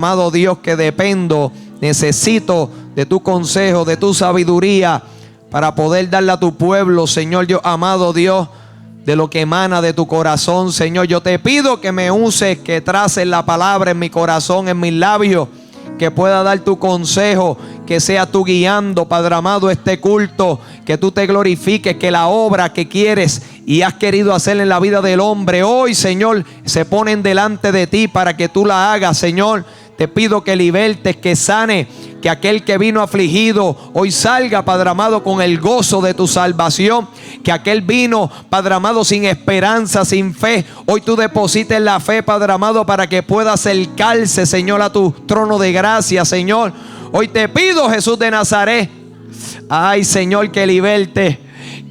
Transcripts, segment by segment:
Amado Dios, que dependo, necesito de tu consejo, de tu sabiduría para poder darle a tu pueblo, Señor Dios, amado Dios, de lo que emana de tu corazón, Señor. Yo te pido que me uses, que traces la palabra en mi corazón, en mis labios, que pueda dar tu consejo, que sea tú guiando, Padre amado, este culto, que tú te glorifiques, que la obra que quieres y has querido hacer en la vida del hombre hoy, Señor, se ponen delante de ti para que tú la hagas, Señor. Te pido que libertes, que sane, que aquel que vino afligido hoy salga, Padre amado, con el gozo de tu salvación. Que aquel vino, Padre amado, sin esperanza, sin fe, hoy tú deposites la fe, Padre amado, para que pueda acercarse, Señor, a tu trono de gracia, Señor. Hoy te pido, Jesús de Nazaret, ay, Señor, que liberte,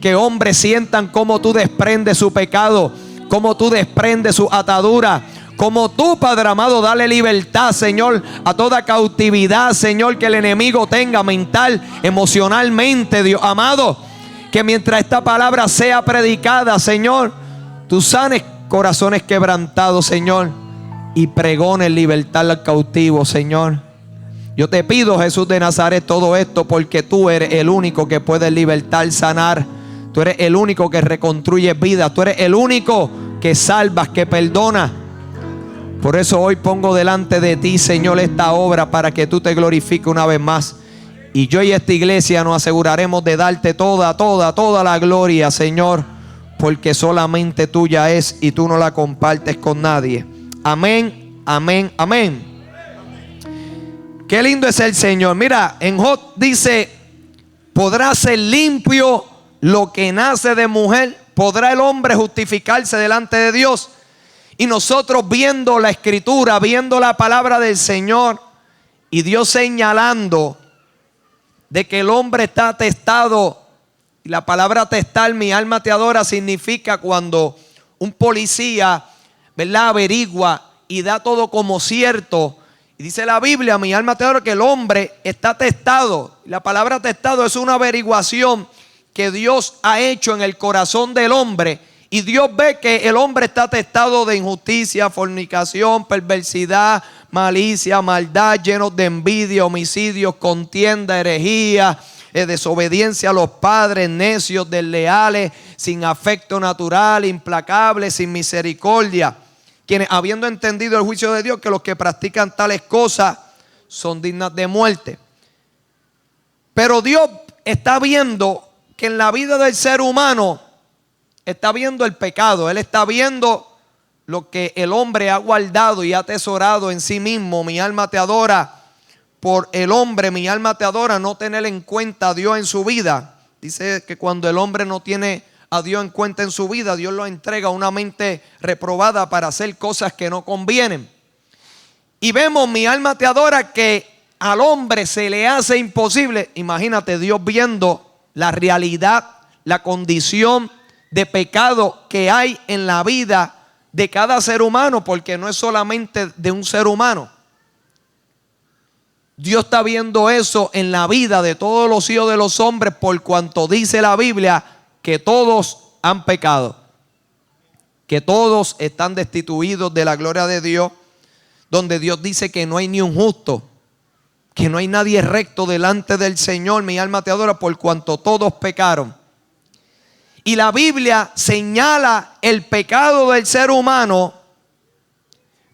que hombres sientan cómo tú desprendes su pecado, cómo tú desprendes su atadura. Como tú, Padre amado, dale libertad, Señor, a toda cautividad, Señor, que el enemigo tenga mental, emocionalmente, Dios amado. Que mientras esta palabra sea predicada, Señor, tú sanes corazones quebrantados, Señor, y pregones libertad al cautivo, Señor. Yo te pido, Jesús de Nazaret, todo esto porque tú eres el único que puede libertar, sanar. Tú eres el único que reconstruye vidas. Tú eres el único que salvas, que perdona. Por eso hoy pongo delante de ti, Señor, esta obra para que tú te glorifiques una vez más. Y yo y esta iglesia nos aseguraremos de darte toda la gloria, Señor, porque solamente tuya es y tú no la compartes con nadie. Amén, amén, amén. Qué lindo es el Señor. Mira, en Job dice: ¿podrá ser limpio lo que nace de mujer? ¿Podrá el hombre justificarse delante de Dios? Y nosotros viendo la escritura, viendo la palabra del Señor, y Dios señalando de que el hombre está atestado. Y la palabra atestar, mi alma te adora, significa cuando un policía, ¿verdad?, averigua y da todo como cierto. Y dice la Biblia, mi alma te adora, que el hombre está atestado. La palabra atestado es una averiguación que Dios ha hecho en el corazón del hombre. Y Dios ve que el hombre está atestado de injusticia, fornicación, perversidad, malicia, maldad, llenos de envidia, homicidios, contienda, herejía, desobediencia a los padres, necios, desleales, sin afecto natural, implacables, sin misericordia. Quienes, habiendo entendido el juicio de Dios, que los que practican tales cosas son dignas de muerte. Pero Dios está viendo que en la vida del ser humano está viendo el pecado. Él está viendo lo que el hombre ha guardado y ha atesorado en sí mismo. Mi alma te adora por el hombre. Mi alma te adora no tener en cuenta a Dios en su vida. Dice que cuando el hombre no tiene a Dios en cuenta en su vida, Dios lo entrega a una mente reprobada para hacer cosas que no convienen. Y vemos, mi alma te adora, que al hombre se le hace imposible. Imagínate, Dios viendo la realidad, la condición de pecado que hay en la vida de cada ser humano, porque no es solamente de un ser humano. Dios está viendo eso en la vida de todos los hijos de los hombres, por cuanto dice la Biblia que todos han pecado, que todos están destituidos de la gloria de Dios, donde Dios dice que no hay ni un justo, que no hay nadie recto delante del Señor. Mi alma te adora, por cuanto todos pecaron. Y la Biblia señala el pecado del ser humano,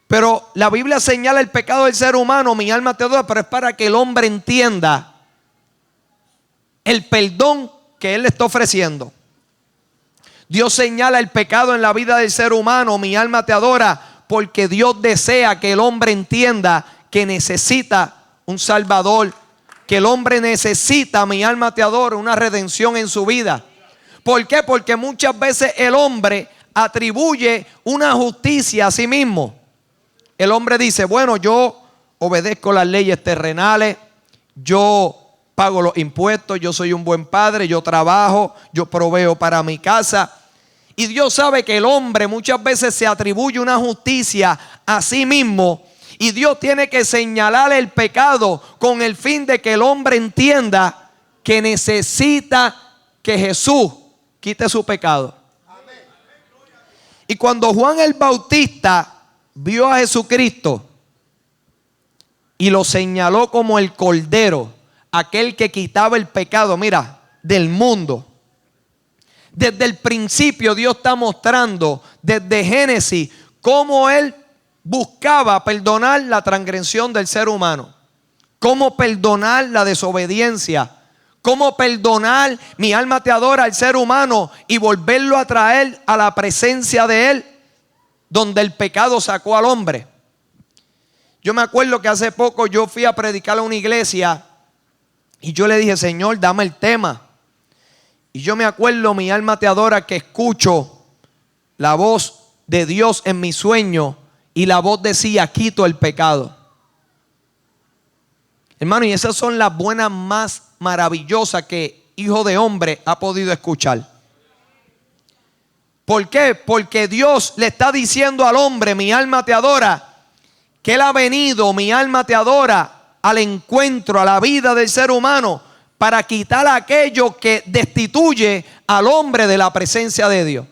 pero la Biblia señala el pecado del ser humano, mi alma te adora, pero es para que el hombre entienda el perdón que Él le está ofreciendo. Dios señala el pecado en la vida del ser humano, mi alma te adora, porque Dios desea que el hombre entienda que necesita un Salvador, que el hombre necesita, mi alma te adora, una redención en su vida. ¿Por qué? Porque muchas veces el hombre atribuye una justicia a sí mismo. El hombre dice: bueno, yo obedezco las leyes terrenales, yo pago los impuestos, yo soy un buen padre, yo trabajo, yo proveo para mi casa. Y Dios sabe que el hombre muchas veces se atribuye una justicia a sí mismo. Y Dios tiene que señalar el pecado con el fin de que el hombre entienda que necesita que Jesús quite su pecado. Y cuando Juan el Bautista vio a Jesucristo, y lo señaló como el Cordero, aquel que quitaba el pecado, mira, del mundo. Desde el principio Dios está mostrando, desde Génesis, cómo Él buscaba perdonar la transgresión del ser humano, cómo perdonar la desobediencia, cómo perdonar, mi alma te adora, al ser humano y volverlo a traer a la presencia de Él, donde el pecado sacó al hombre. Yo me acuerdo que hace poco yo fui a predicar a una iglesia y yo le dije, Señor, dame el tema. Y yo me acuerdo, mi alma te adora, que escucho la voz de Dios en mi sueño y la voz decía, quito el pecado. Hermano, y esas son las buenas más maravillosas que hijo de hombre ha podido escuchar. ¿Por qué? Porque Dios le está diciendo al hombre, mi alma te adora, que Él ha venido, mi alma te adora, al encuentro, a la vida del ser humano, para quitar aquello que destituye al hombre de la presencia de Dios.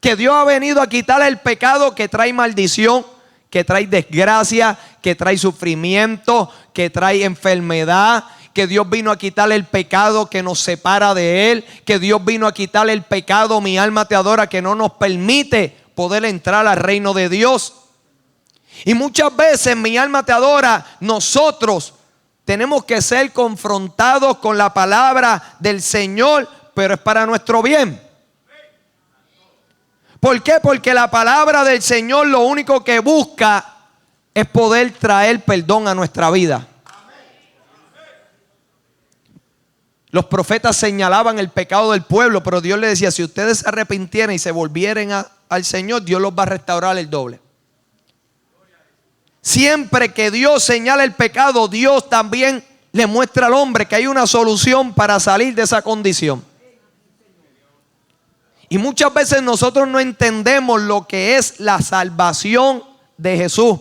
Que Dios ha venido a quitar el pecado que trae maldición, que trae desgracia, que trae sufrimiento, que trae enfermedad. Que Dios vino a quitar el pecado que nos separa de Él. Que Dios vino a quitar el pecado, mi alma te adora, que no nos permite poder entrar al reino de Dios. Y muchas veces, mi alma te adora, nosotros tenemos que ser confrontados con la palabra del Señor, pero es para nuestro bien. ¿Por qué? Porque la palabra del Señor lo único que busca es poder traer perdón a nuestra vida. Los profetas señalaban el pecado del pueblo, pero Dios le decía, si ustedes se arrepintieran y se volvieran al Señor, Dios los va a restaurar el doble. Siempre que Dios señala el pecado, Dios también le muestra al hombre que hay una solución para salir de esa condición. Y muchas veces nosotros no entendemos lo que es la salvación de Jesús.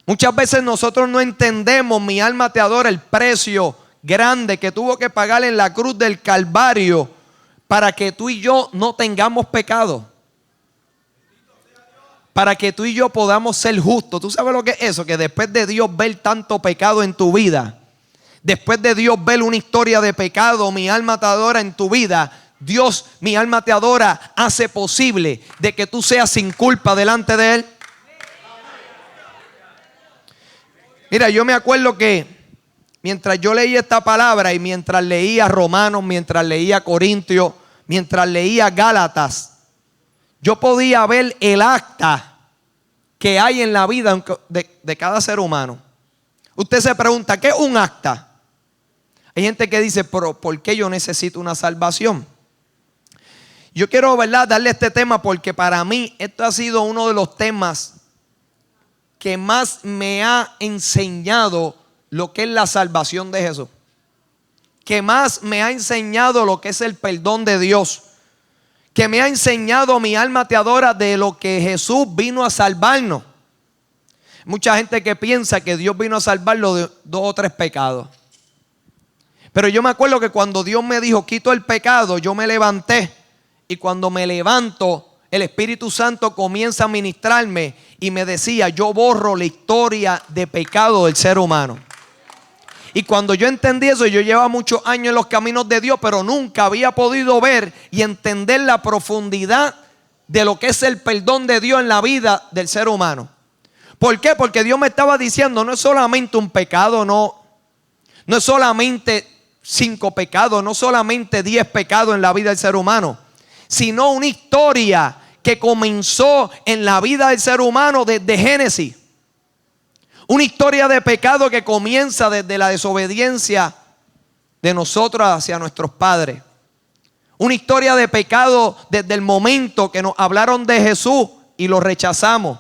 Muchas veces nosotros no entendemos, mi alma te adora, el precio grande que tuvo que pagar en la cruz del Calvario para que tú y yo no tengamos pecado. Para que tú y yo podamos ser justos. ¿Tú sabes lo que es eso? Que después de Dios ver tanto pecado en tu vida, después de Dios ver una historia de pecado, mi alma te adora, en tu vida, Dios, mi alma te adora, hace posible de que tú seas sin culpa delante de Él. Mira, yo me acuerdo que mientras yo leía esta palabra y mientras leía Romanos, mientras leía Corintios, mientras leía Gálatas, yo podía ver el acta que hay en la vida de cada ser humano. Usted se pregunta, ¿qué es un acta? Hay gente que dice, pero ¿por qué yo necesito una salvación? Yo quiero, ¿verdad?, darle este tema porque para mí esto ha sido uno de los temas que más me ha enseñado lo que es la salvación de Jesús. Que más me ha enseñado lo que es el perdón de Dios. Que me ha enseñado, mi alma te adora, de lo que Jesús vino a salvarnos. Mucha gente que piensa que Dios vino a salvarlo de 2 o 3 pecados. Pero yo me acuerdo que cuando Dios me dijo, quito el pecado, yo me levanté. Y cuando me levanto, el Espíritu Santo comienza a ministrarme y me decía, yo borro la historia de pecado del ser humano. Y cuando yo entendí eso, yo llevaba muchos años en los caminos de Dios, pero nunca había podido ver y entender la profundidad de lo que es el perdón de Dios en la vida del ser humano. ¿Por qué? Porque Dios me estaba diciendo, no es solamente un pecado, no es solamente 5 pecados, no solamente 10 pecados en la vida del ser humano, sino una historia que comenzó en la vida del ser humano desde Génesis. Una historia de pecado que comienza desde la desobediencia de nosotros hacia nuestros padres. Una historia de pecado desde el momento que nos hablaron de Jesús y lo rechazamos.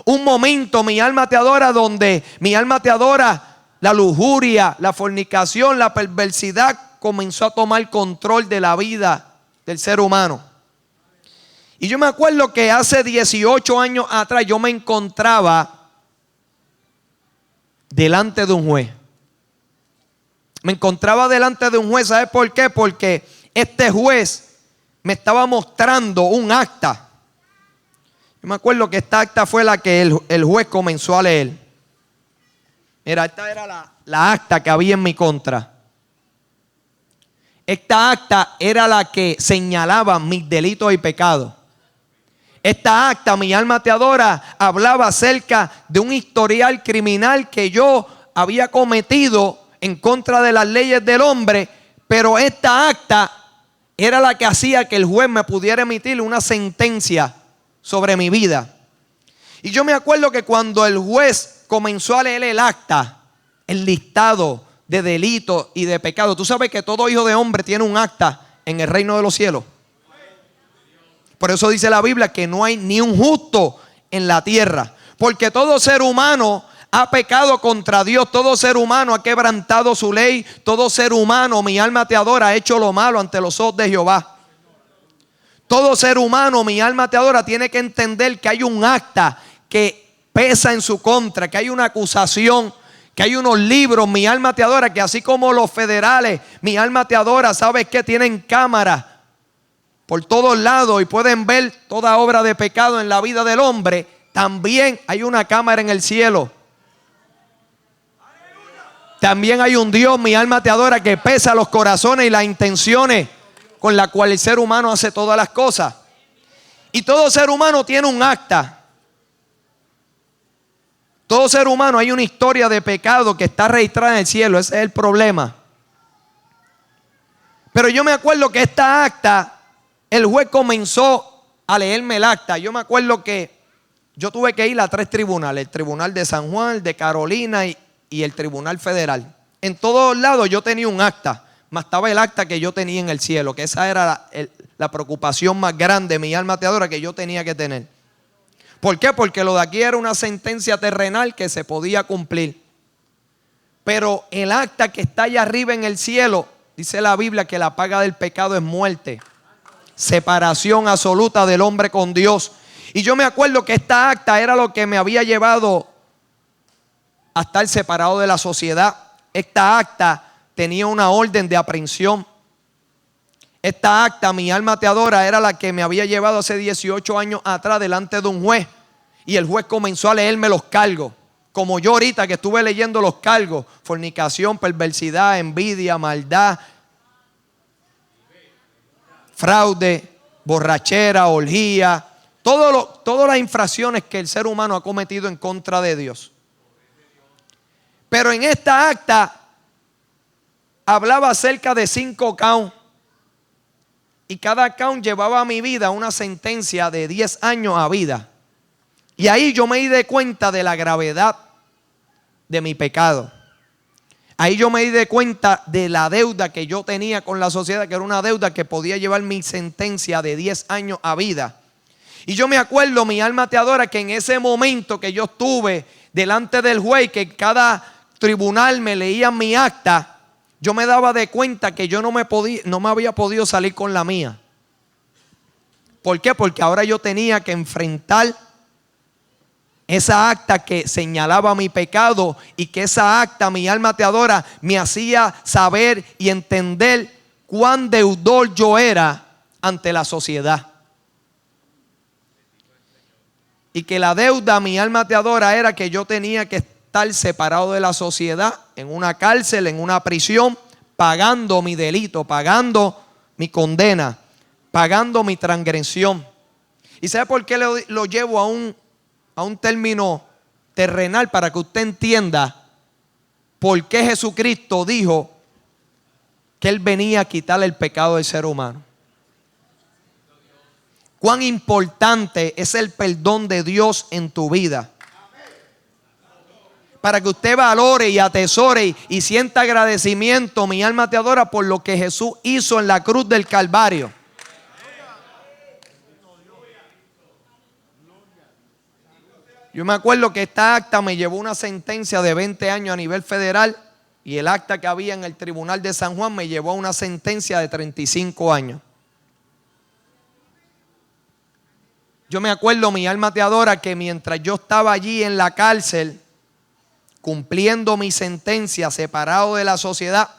Un momento, mi alma te adora, donde mi alma te adora, la lujuria, la fornicación, la perversidad comenzó a tomar control de la vida del ser humano. Y yo me acuerdo que hace 18 años atrás yo me encontraba delante de un juez. Me encontraba delante de un juez. ¿Sabe por qué? Porque este juez me estaba mostrando un acta. Yo me acuerdo que esta acta fue la que el juez comenzó a leer. Mira, esta era la acta que había en mi contra. Esta acta era la que señalaba mis delitos y pecados. Esta acta, Mi alma te adora, hablaba acerca de un historial criminal que yo había cometido en contra de las leyes del hombre, pero esta acta era la que hacía que el juez me pudiera emitir una sentencia sobre mi vida. Y yo me acuerdo que cuando el juez comenzó a leer el acta, el listado de delitos y de pecados, tú sabes que todo hijo de hombre tiene un acta en el reino de los cielos. Por eso dice la Biblia que no hay ni un justo en la tierra, porque todo ser humano ha pecado contra Dios, todo ser humano ha quebrantado su ley, todo ser humano, mi alma te adora, ha hecho lo malo ante los ojos de Jehová. Todo ser humano, mi alma te adora, tiene que entender que hay un acta que pesa en su contra, que hay una acusación, que hay unos libros, mi alma te adora, que así como los federales, mi alma te adora, ¿sabes qué? Tienen cámaras por todos lados y pueden ver toda obra de pecado en la vida del hombre. También hay una cámara en el cielo. También hay un Dios, mi alma te adora, que pesa los corazones y las intenciones con las cuales el ser humano hace todas las cosas. Y todo ser humano tiene un acta. Todo ser humano hay una historia de pecado que está registrada en el cielo. Ese es el problema. Pero yo me acuerdo que esta acta, el juez comenzó a leerme el acta. Yo me acuerdo que yo tuve que ir a 3 tribunales. El tribunal de San Juan, el de Carolina y el tribunal federal. En todos lados yo tenía un acta. Más estaba el acta que yo tenía en el cielo. Que esa era la preocupación más grande, mi alma te adora, que yo tenía que tener. ¿Por qué? Porque lo de aquí era una sentencia terrenal que se podía cumplir. Pero el acta que está allá arriba en el cielo, dice la Biblia que la paga del pecado es muerte. Separación absoluta del hombre con Dios. Y yo me acuerdo que esta acta era lo que me había llevado a estar separado de la sociedad. Esta acta tenía una orden de aprehensión. Esta acta, mi alma te adora, era la que me había llevado hace 18 años atrás delante de un juez. Y el juez comenzó a leerme los cargos. Como yo ahorita que estuve leyendo los cargos: fornicación, perversidad, envidia, maldad, fraude, borrachera, orgía, todas las infracciones que el ser humano ha cometido en contra de Dios. Pero en esta acta hablaba acerca de 5 counts. Y cada count llevaba a mi vida una sentencia de 10 años a vida. Y ahí yo me di cuenta de la gravedad de mi pecado. Ahí yo me di cuenta de la deuda que yo tenía con la sociedad, que era una deuda que podía llevar mi sentencia de 10 años a vida. Y yo me acuerdo, mi alma te adora, que en ese momento que yo estuve delante del juez, que en cada tribunal me leían mi acta, yo me daba de cuenta que yo no me había podido salir con la mía. ¿Por qué? Porque ahora yo tenía que enfrentar esa acta que señalaba mi pecado, y que esa acta, mi alma te adora, me hacía saber y entender cuán deudor yo era ante la sociedad. Y que la deuda, mi alma te adora, era que yo tenía que estar separado de la sociedad, en una cárcel, en una prisión, pagando mi delito, pagando mi condena, pagando mi transgresión. ¿Y sabe por qué lo llevo a un término terrenal? Para que usted entienda por qué Jesucristo dijo que Él venía a quitar el pecado del ser humano. Cuán importante es el perdón de Dios en tu vida. Para que usted valore y atesore y sienta agradecimiento, mi alma te adora, por lo que Jesús hizo en la cruz del Calvario. Yo me acuerdo que esta acta me llevó una sentencia de 20 años a nivel federal, y el acta que había en el tribunal de San Juan me llevó a una sentencia de 35 años. Yo me acuerdo, mi alma te adora, que mientras yo estaba allí en la cárcel, cumpliendo mi sentencia, separado de la sociedad,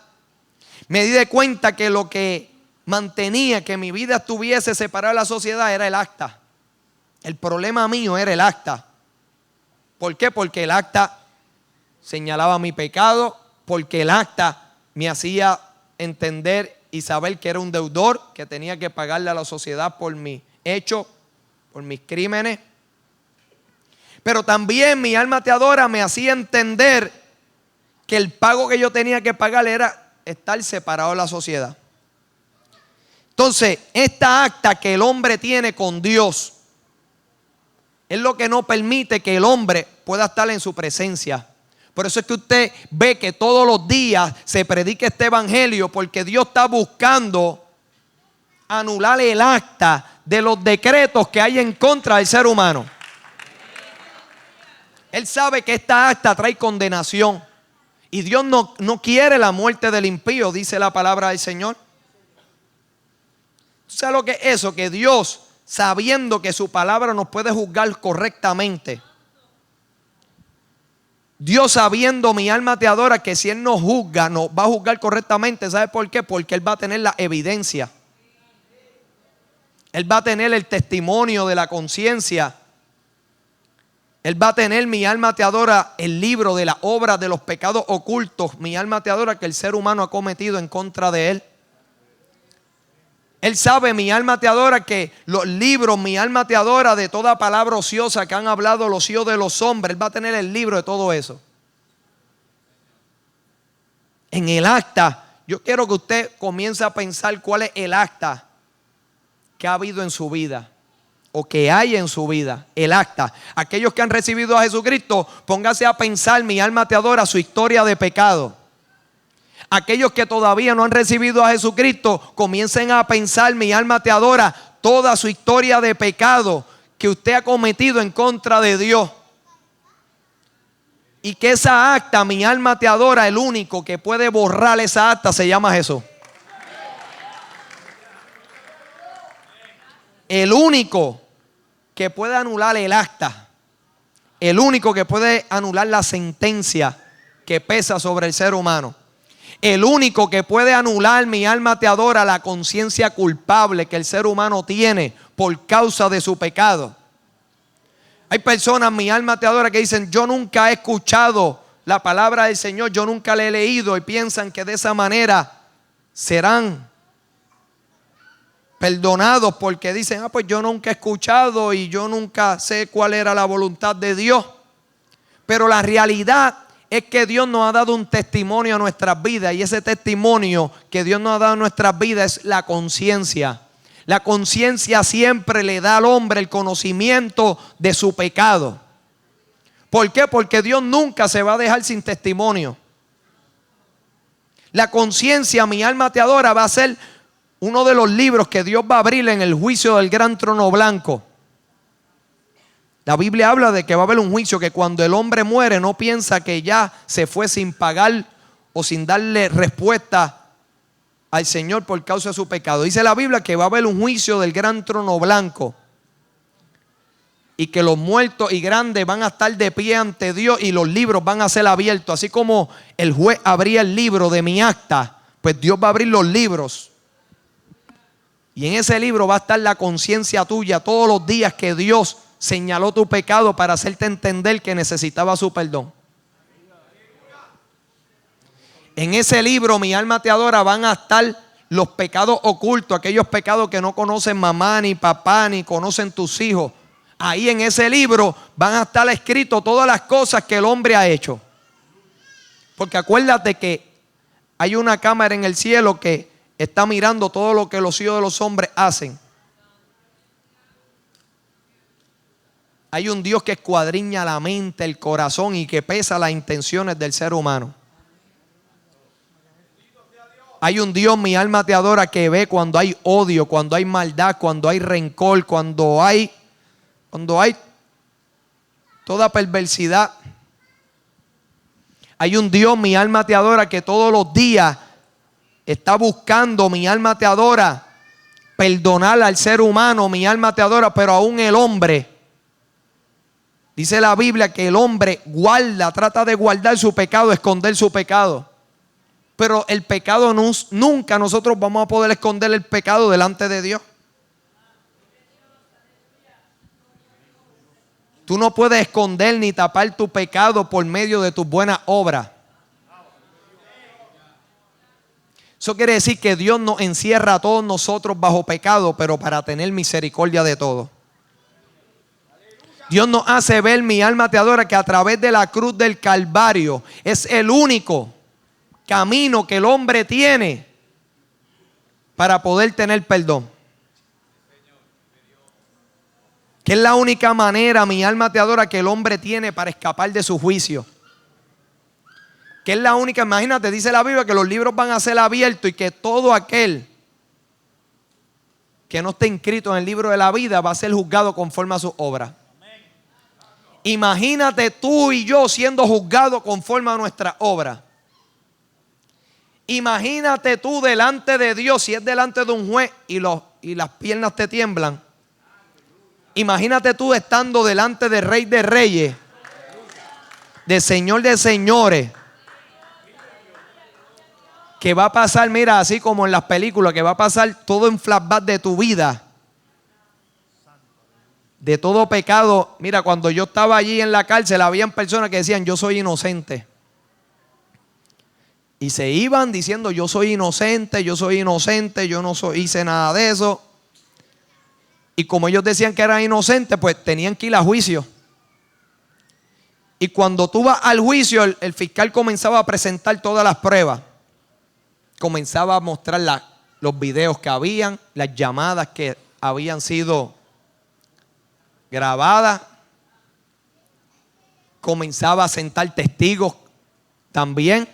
me di de cuenta que lo que mantenía que mi vida estuviese separada de la sociedad era el acta. El problema mío era el acta. ¿Por qué? Porque el acta señalaba mi pecado, porque el acta me hacía entender y saber que era un deudor, que tenía que pagarle a la sociedad por mis hechos, por mis crímenes. Pero también mi alma te adora me hacía entender que el pago que yo tenía que pagar era estar separado de la sociedad. Entonces, esta acta que el hombre tiene con Dios es lo que no permite que el hombre pueda estar en su presencia. Por eso es que usted ve que todos los días se predica este evangelio, porque Dios está buscando anular el acta de los decretos que hay en contra del ser humano. Él sabe que esta acta trae condenación. Y Dios no quiere la muerte del impío, dice la palabra del Señor. ¿Sabe lo que es eso? Que Dios, sabiendo que su palabra nos puede juzgar correctamente, Dios, sabiendo, mi alma te adora, que si Él nos juzga, nos va a juzgar correctamente. ¿Sabe por qué? Porque Él va a tener la evidencia. Él va a tener el testimonio de la conciencia. Él va a tener, mi alma te adora, el libro de la obra de los pecados ocultos. Mi alma te adora, que el ser humano ha cometido en contra de Él. Él sabe, mi alma te adora, que los libros, mi alma te adora, de toda palabra ociosa que han hablado los hijos de los hombres, Él va a tener el libro de todo eso. En el acta, yo quiero que usted comience a pensar cuál es el acta que ha habido en su vida, o que hay en su vida. El acta. Aquellos que han recibido a Jesucristo, póngase a pensar, mi alma te adora, su historia de pecado. Aquellos que todavía no han recibido a Jesucristo, comiencen a pensar, mi alma te adora, toda su historia de pecado que usted ha cometido en contra de Dios. Y que esa acta, mi alma te adora, el único que puede borrar esa acta se llama Jesús. El único que puede anular el acta, el único que puede anular la sentencia que pesa sobre el ser humano, el único que puede anular, mi alma te adora, la conciencia culpable que el ser humano tiene por causa de su pecado. Hay personas, mi alma te adora, que dicen: yo nunca he escuchado la palabra del Señor, yo nunca la he leído, y piensan que de esa manera serán perdonados, porque dicen: pues yo nunca he escuchado y yo nunca sé cuál era la voluntad de Dios. Pero la realidad es que Dios nos ha dado un testimonio a nuestras vidas, y ese testimonio que Dios nos ha dado a nuestras vidas es la conciencia. La conciencia siempre le da al hombre el conocimiento de su pecado. ¿Por qué? Porque Dios nunca se va a dejar sin testimonio. La conciencia, mi alma te adora, va a ser uno de los libros que Dios va a abrir en el juicio del gran trono blanco. La Biblia habla de que va a haber un juicio, que cuando el hombre muere no piensa que ya se fue sin pagar o sin darle respuesta al Señor por causa de su pecado. Dice la Biblia que va a haber un juicio del gran trono blanco, y que los muertos y grandes van a estar de pie ante Dios, y los libros van a ser abiertos. Así como el juez abría el libro de mi acta, pues Dios va a abrir los libros. Y en ese libro va a estar la conciencia tuya, todos los días que Dios señaló tu pecado para hacerte entender que necesitaba su perdón. En ese libro, mi alma te adora, van a estar los pecados ocultos, aquellos pecados que no conocen mamá ni papá ni conocen tus hijos. Ahí en ese libro van a estar escritos todas las cosas que el hombre ha hecho. Porque acuérdate que hay una cámara en el cielo que está mirando todo lo que los hijos de los hombres hacen. Hay un Dios que escuadriña la mente, el corazón, y que pesa las intenciones del ser humano. Hay un Dios, mi alma te adora, que ve cuando hay odio, cuando hay maldad, cuando hay rencor, cuando hay toda perversidad. Hay un Dios, mi alma te adora, que todos los días está buscando, mi alma te adora, perdonar al ser humano, mi alma te adora. Pero aún el hombre, dice la Biblia que el hombre trata de guardar su pecado, esconder su pecado. Pero el pecado nunca nosotros vamos a poder esconder el pecado delante de Dios. Tú no puedes esconder ni tapar tu pecado por medio de tus buenas obras. Eso quiere decir que Dios nos encierra a todos nosotros bajo pecado, pero para tener misericordia de todos. Dios nos hace ver, mi alma te adora, que a través de la cruz del Calvario es el único camino que el hombre tiene para poder tener perdón. Que es la única manera, mi alma te adora, que el hombre tiene para escapar de su juicio. Que es la única, imagínate, dice la Biblia que los libros van a ser abiertos y que todo aquel que no esté inscrito en el libro de la vida va a ser juzgado conforme a sus obras. Imagínate tú y yo siendo juzgados conforme a nuestras obras. Imagínate tú delante de Dios, si es delante de un juez y las piernas te tiemblan. Imagínate tú estando delante del Rey de Reyes, del Señor de Señores, que va a pasar, mira, así como en las películas, que va a pasar todo en flashback de tu vida, de todo pecado. Mira, cuando yo estaba allí en la cárcel, habían personas que decían, yo soy inocente. Y se iban diciendo, yo soy inocente, yo no hice nada de eso. Y como ellos decían que eran inocentes, pues tenían que ir a juicio. Y cuando tú vas al juicio, el fiscal comenzaba a presentar todas las pruebas. Comenzaba a mostrar los videos que habían, las llamadas que habían sido grabadas. Comenzaba a sentar testigos también.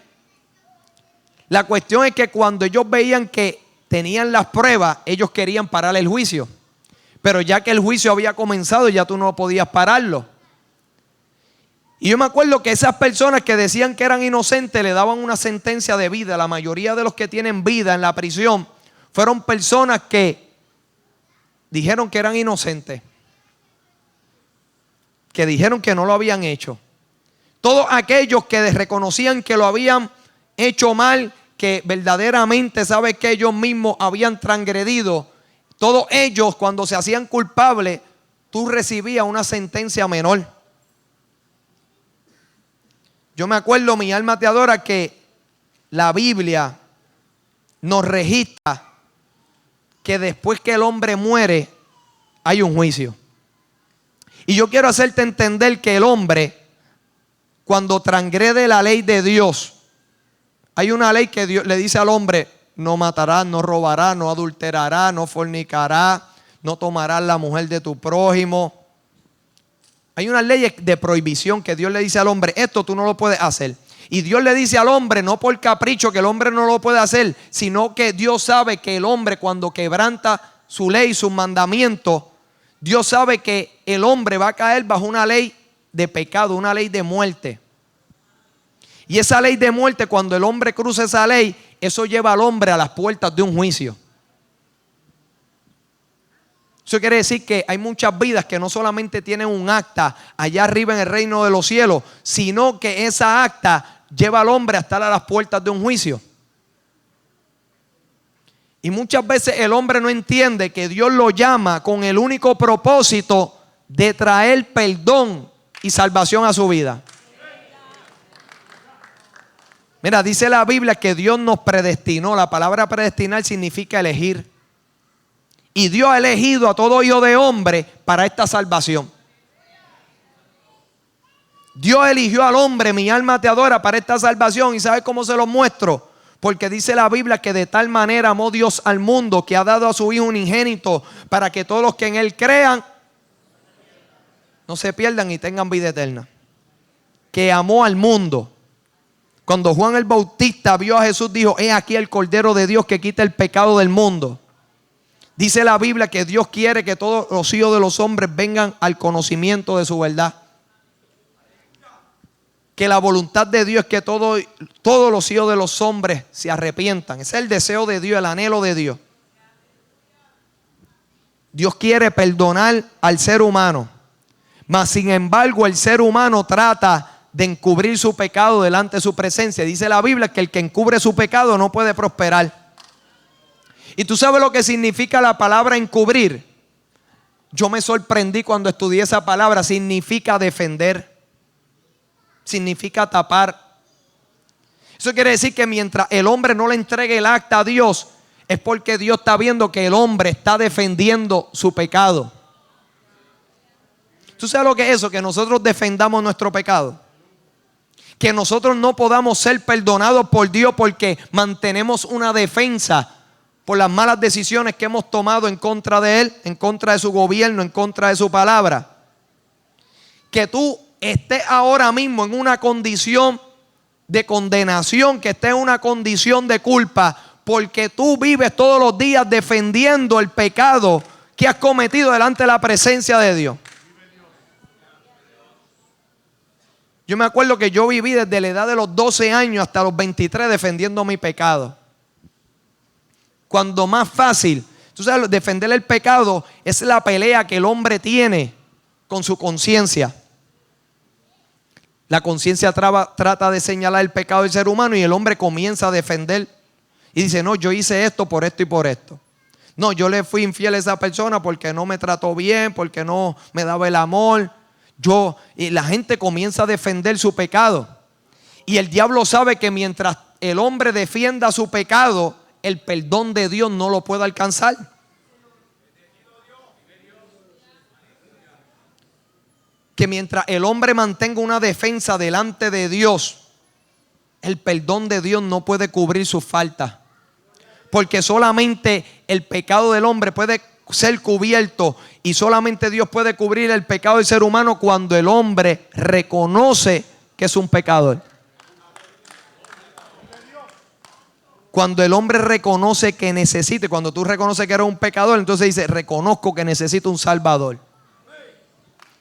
La cuestión es que cuando ellos veían que tenían las pruebas, ellos querían parar el juicio. Pero ya que el juicio había comenzado, ya tú no podías pararlo. Y yo me acuerdo que esas personas que decían que eran inocentes le daban una sentencia de vida. La mayoría de los que tienen vida en la prisión fueron personas que dijeron que eran inocentes, que dijeron que no lo habían hecho. Todos aquellos que reconocían que lo habían hecho mal, que verdaderamente sabe que ellos mismos habían transgredido, todos ellos cuando se hacían culpables, tú recibías una sentencia menor. Yo me acuerdo, mi alma te adora, que la Biblia nos registra que después que el hombre muere hay un juicio. Y yo quiero hacerte entender que el hombre, cuando transgrede la ley de Dios, hay una ley que Dios le dice al hombre: no matarás, no robarás, no adulterarás, no fornicarás, no tomarás la mujer de tu prójimo. Hay unas leyes de prohibición que Dios le dice al hombre: esto tú no lo puedes hacer. Y Dios le dice al hombre, no por capricho que el hombre no lo puede hacer, sino que Dios sabe que el hombre, cuando quebranta su ley, sus mandamientos, Dios sabe que el hombre va a caer bajo una ley de pecado, una ley de muerte. Y esa ley de muerte, cuando el hombre cruza esa ley, eso lleva al hombre a las puertas de un juicio. Eso quiere decir que hay muchas vidas que no solamente tienen un acta allá arriba en el reino de los cielos, sino que esa acta lleva al hombre a estar a las puertas de un juicio. Y muchas veces el hombre no entiende que Dios lo llama con el único propósito de traer perdón y salvación a su vida. Mira, dice la Biblia que Dios nos predestinó. La palabra predestinar significa elegir. Y Dios ha elegido a todo hijo de hombre para esta salvación. Dios eligió al hombre, mi alma te adora, para esta salvación. ¿Y sabes cómo se lo muestro? Porque dice la Biblia que de tal manera amó Dios al mundo, que ha dado a su Hijo unigénito, para que todos los que en Él crean no se pierdan y tengan vida eterna. Que amó al mundo. Cuando Juan el Bautista vio a Jesús, dijo: he aquí el Cordero de Dios que quita el pecado del mundo. Dice la Biblia que Dios quiere que todos los hijos de los hombres vengan al conocimiento de su verdad. Que la voluntad de Dios es que todos los hijos de los hombres se arrepientan. Ese es el deseo de Dios, el anhelo de Dios. Dios quiere perdonar al ser humano. Mas sin embargo el ser humano trata de encubrir su pecado delante de su presencia. Dice la Biblia que el que encubre su pecado no puede prosperar. ¿Y tú sabes lo que significa la palabra encubrir? Yo me sorprendí cuando estudié esa palabra. Significa defender. Significa tapar. Eso quiere decir que mientras el hombre no le entregue el acta a Dios, es porque Dios está viendo que el hombre está defendiendo su pecado. ¿Tú sabes lo que es eso? Que nosotros defendamos nuestro pecado. Que nosotros no podamos ser perdonados por Dios porque mantenemos una defensa por las malas decisiones que hemos tomado en contra de Él, en contra de su gobierno, en contra de su palabra. Que tú estés ahora mismo en una condición de condenación, que estés en una condición de culpa, porque tú vives todos los días defendiendo el pecado que has cometido delante de la presencia de Dios. Yo me acuerdo que yo viví desde la edad de los 12 años hasta los 23 defendiendo mi pecado. Cuando más fácil, tú sabes, defender el pecado es la pelea que el hombre tiene con su conciencia. La conciencia trata de señalar el pecado del ser humano y el hombre comienza a defender. Y dice, no, yo hice esto por esto y por esto. No, yo le fui infiel a esa persona porque no me trató bien, porque no me daba el amor. Y la gente comienza a defender su pecado. Y el diablo sabe que mientras el hombre defienda su pecado, el perdón de Dios no lo puede alcanzar. Que mientras el hombre mantenga una defensa delante de Dios, el perdón de Dios no puede cubrir sus faltas. Porque solamente el pecado del hombre puede ser cubierto y solamente Dios puede cubrir el pecado del ser humano cuando el hombre reconoce que es un pecador. Cuando el hombre reconoce que necesita, cuando tú reconoces que eres un pecador, entonces dice, reconozco que necesito un salvador.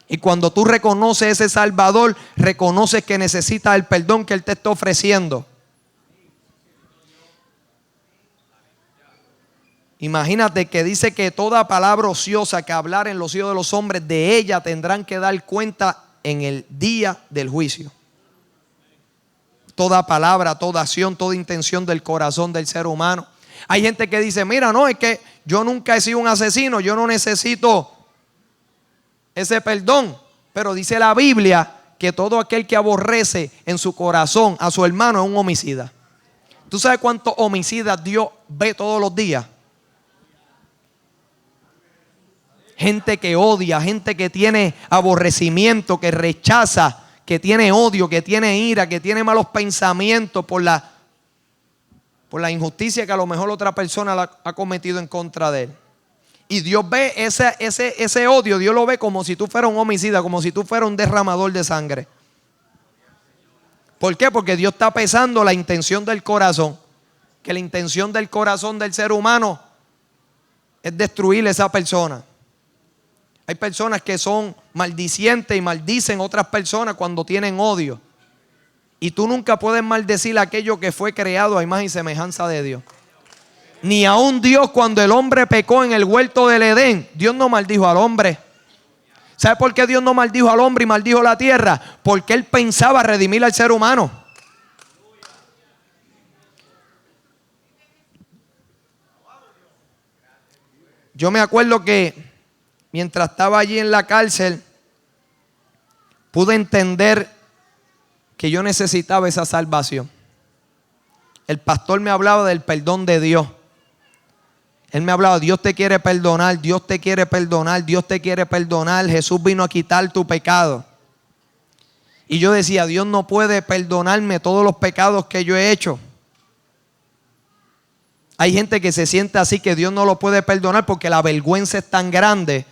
Y cuando tú reconoces ese salvador, reconoces que necesitas el perdón que Él te está ofreciendo. Imagínate que dice que toda palabra ociosa que hablar en los hijos de los hombres, de ella tendrán que dar cuenta en el día del juicio. Toda palabra, toda acción, toda intención del corazón del ser humano. Hay gente que dice, mira, no, es que yo nunca he sido un asesino, yo no necesito ese perdón. Pero dice la Biblia que todo aquel que aborrece en su corazón a su hermano es un homicida. ¿Tú sabes cuántos homicidas Dios ve todos los días? Gente que odia, gente que tiene aborrecimiento, que rechaza, que tiene odio, que tiene ira, que tiene malos pensamientos por la injusticia que a lo mejor otra persona ha cometido en contra de él. Y Dios ve ese odio, Dios lo ve como si tú fueras un homicida, como si tú fueras un derramador de sangre. ¿Por qué? Porque Dios está pesando la intención del corazón. Que la intención del corazón del ser humano es destruir a esa persona. Hay personas que son maldicientes y maldicen a otras personas cuando tienen odio. Y tú nunca puedes maldecir a aquello que fue creado a imagen y semejanza de Dios. Ni aun Dios, cuando el hombre pecó en el huerto del Edén, Dios no maldijo al hombre. ¿Sabe por qué Dios no maldijo al hombre y maldijo la tierra? Porque Él pensaba redimir al ser humano. Yo me acuerdo que mientras estaba allí en la cárcel, pude entender que yo necesitaba esa salvación. El pastor me hablaba del perdón de Dios. Él me hablaba, Dios te quiere perdonar, Dios te quiere perdonar, Dios te quiere perdonar. Jesús vino a quitar tu pecado. Y yo decía, Dios no puede perdonarme todos los pecados que yo he hecho. Hay gente que se siente así, que Dios no lo puede perdonar porque la vergüenza es tan grande.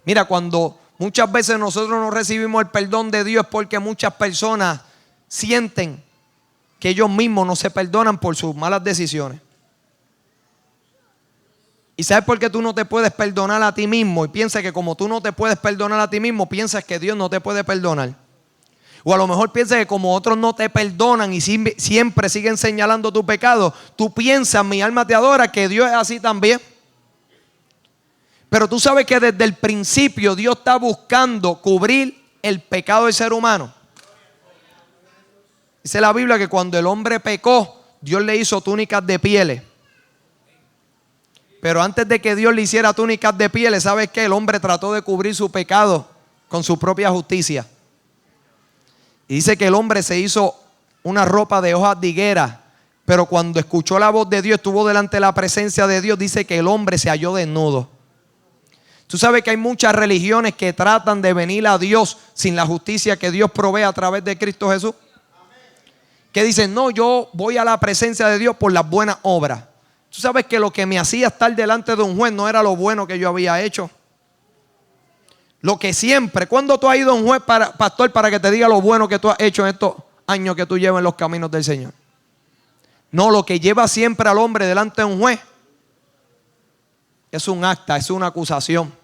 Mira, cuando muchas veces nosotros no recibimos el perdón de Dios es porque muchas personas sienten que ellos mismos no se perdonan por sus malas decisiones. ¿Y sabes por qué tú no te puedes perdonar a ti mismo? Y piensas que como tú no te puedes perdonar a ti mismo, piensas que Dios no te puede perdonar. O a lo mejor piensas que como otros no te perdonan y siempre siguen señalando tu pecado, tú piensas, mi alma te adora, que Dios es así también. Pero tú sabes que desde el principio Dios está buscando cubrir el pecado del ser humano. Dice la Biblia que cuando el hombre pecó, Dios le hizo túnicas de pieles. Pero antes de que Dios le hiciera túnicas de pieles, ¿sabes qué? El hombre trató de cubrir su pecado con su propia justicia. Y dice que el hombre se hizo una ropa de hojas de higuera, pero cuando escuchó la voz de Dios, estuvo delante de la presencia de Dios, dice que el hombre se halló desnudo. Tú sabes que hay muchas religiones que tratan de venir a Dios sin la justicia que Dios provee a través de Cristo Jesús. Que dicen, no, yo voy a la presencia de Dios por las buenas obras. Tú sabes que lo que me hacía estar delante de un juez no era lo bueno que yo había hecho. Lo que siempre, ¿cuándo tú has ido a un juez, pastor, para que te diga lo bueno que tú has hecho en estos años que tú llevas en los caminos del Señor? No, lo que lleva siempre al hombre delante de un juez es un acta, es una acusación.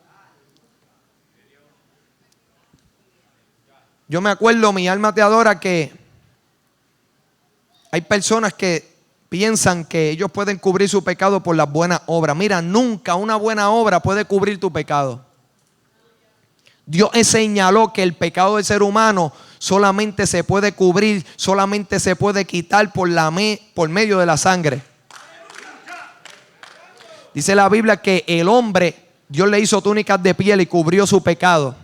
Yo me acuerdo, mi alma te adora, que hay personas que piensan que ellos pueden cubrir su pecado por las buenas obras. Mira, nunca una buena obra puede cubrir tu pecado. Dios señaló que el pecado del ser humano solamente se puede cubrir, solamente se puede quitar por medio de la sangre. Dice la Biblia que el hombre, Dios le hizo túnicas de piel y cubrió su pecado.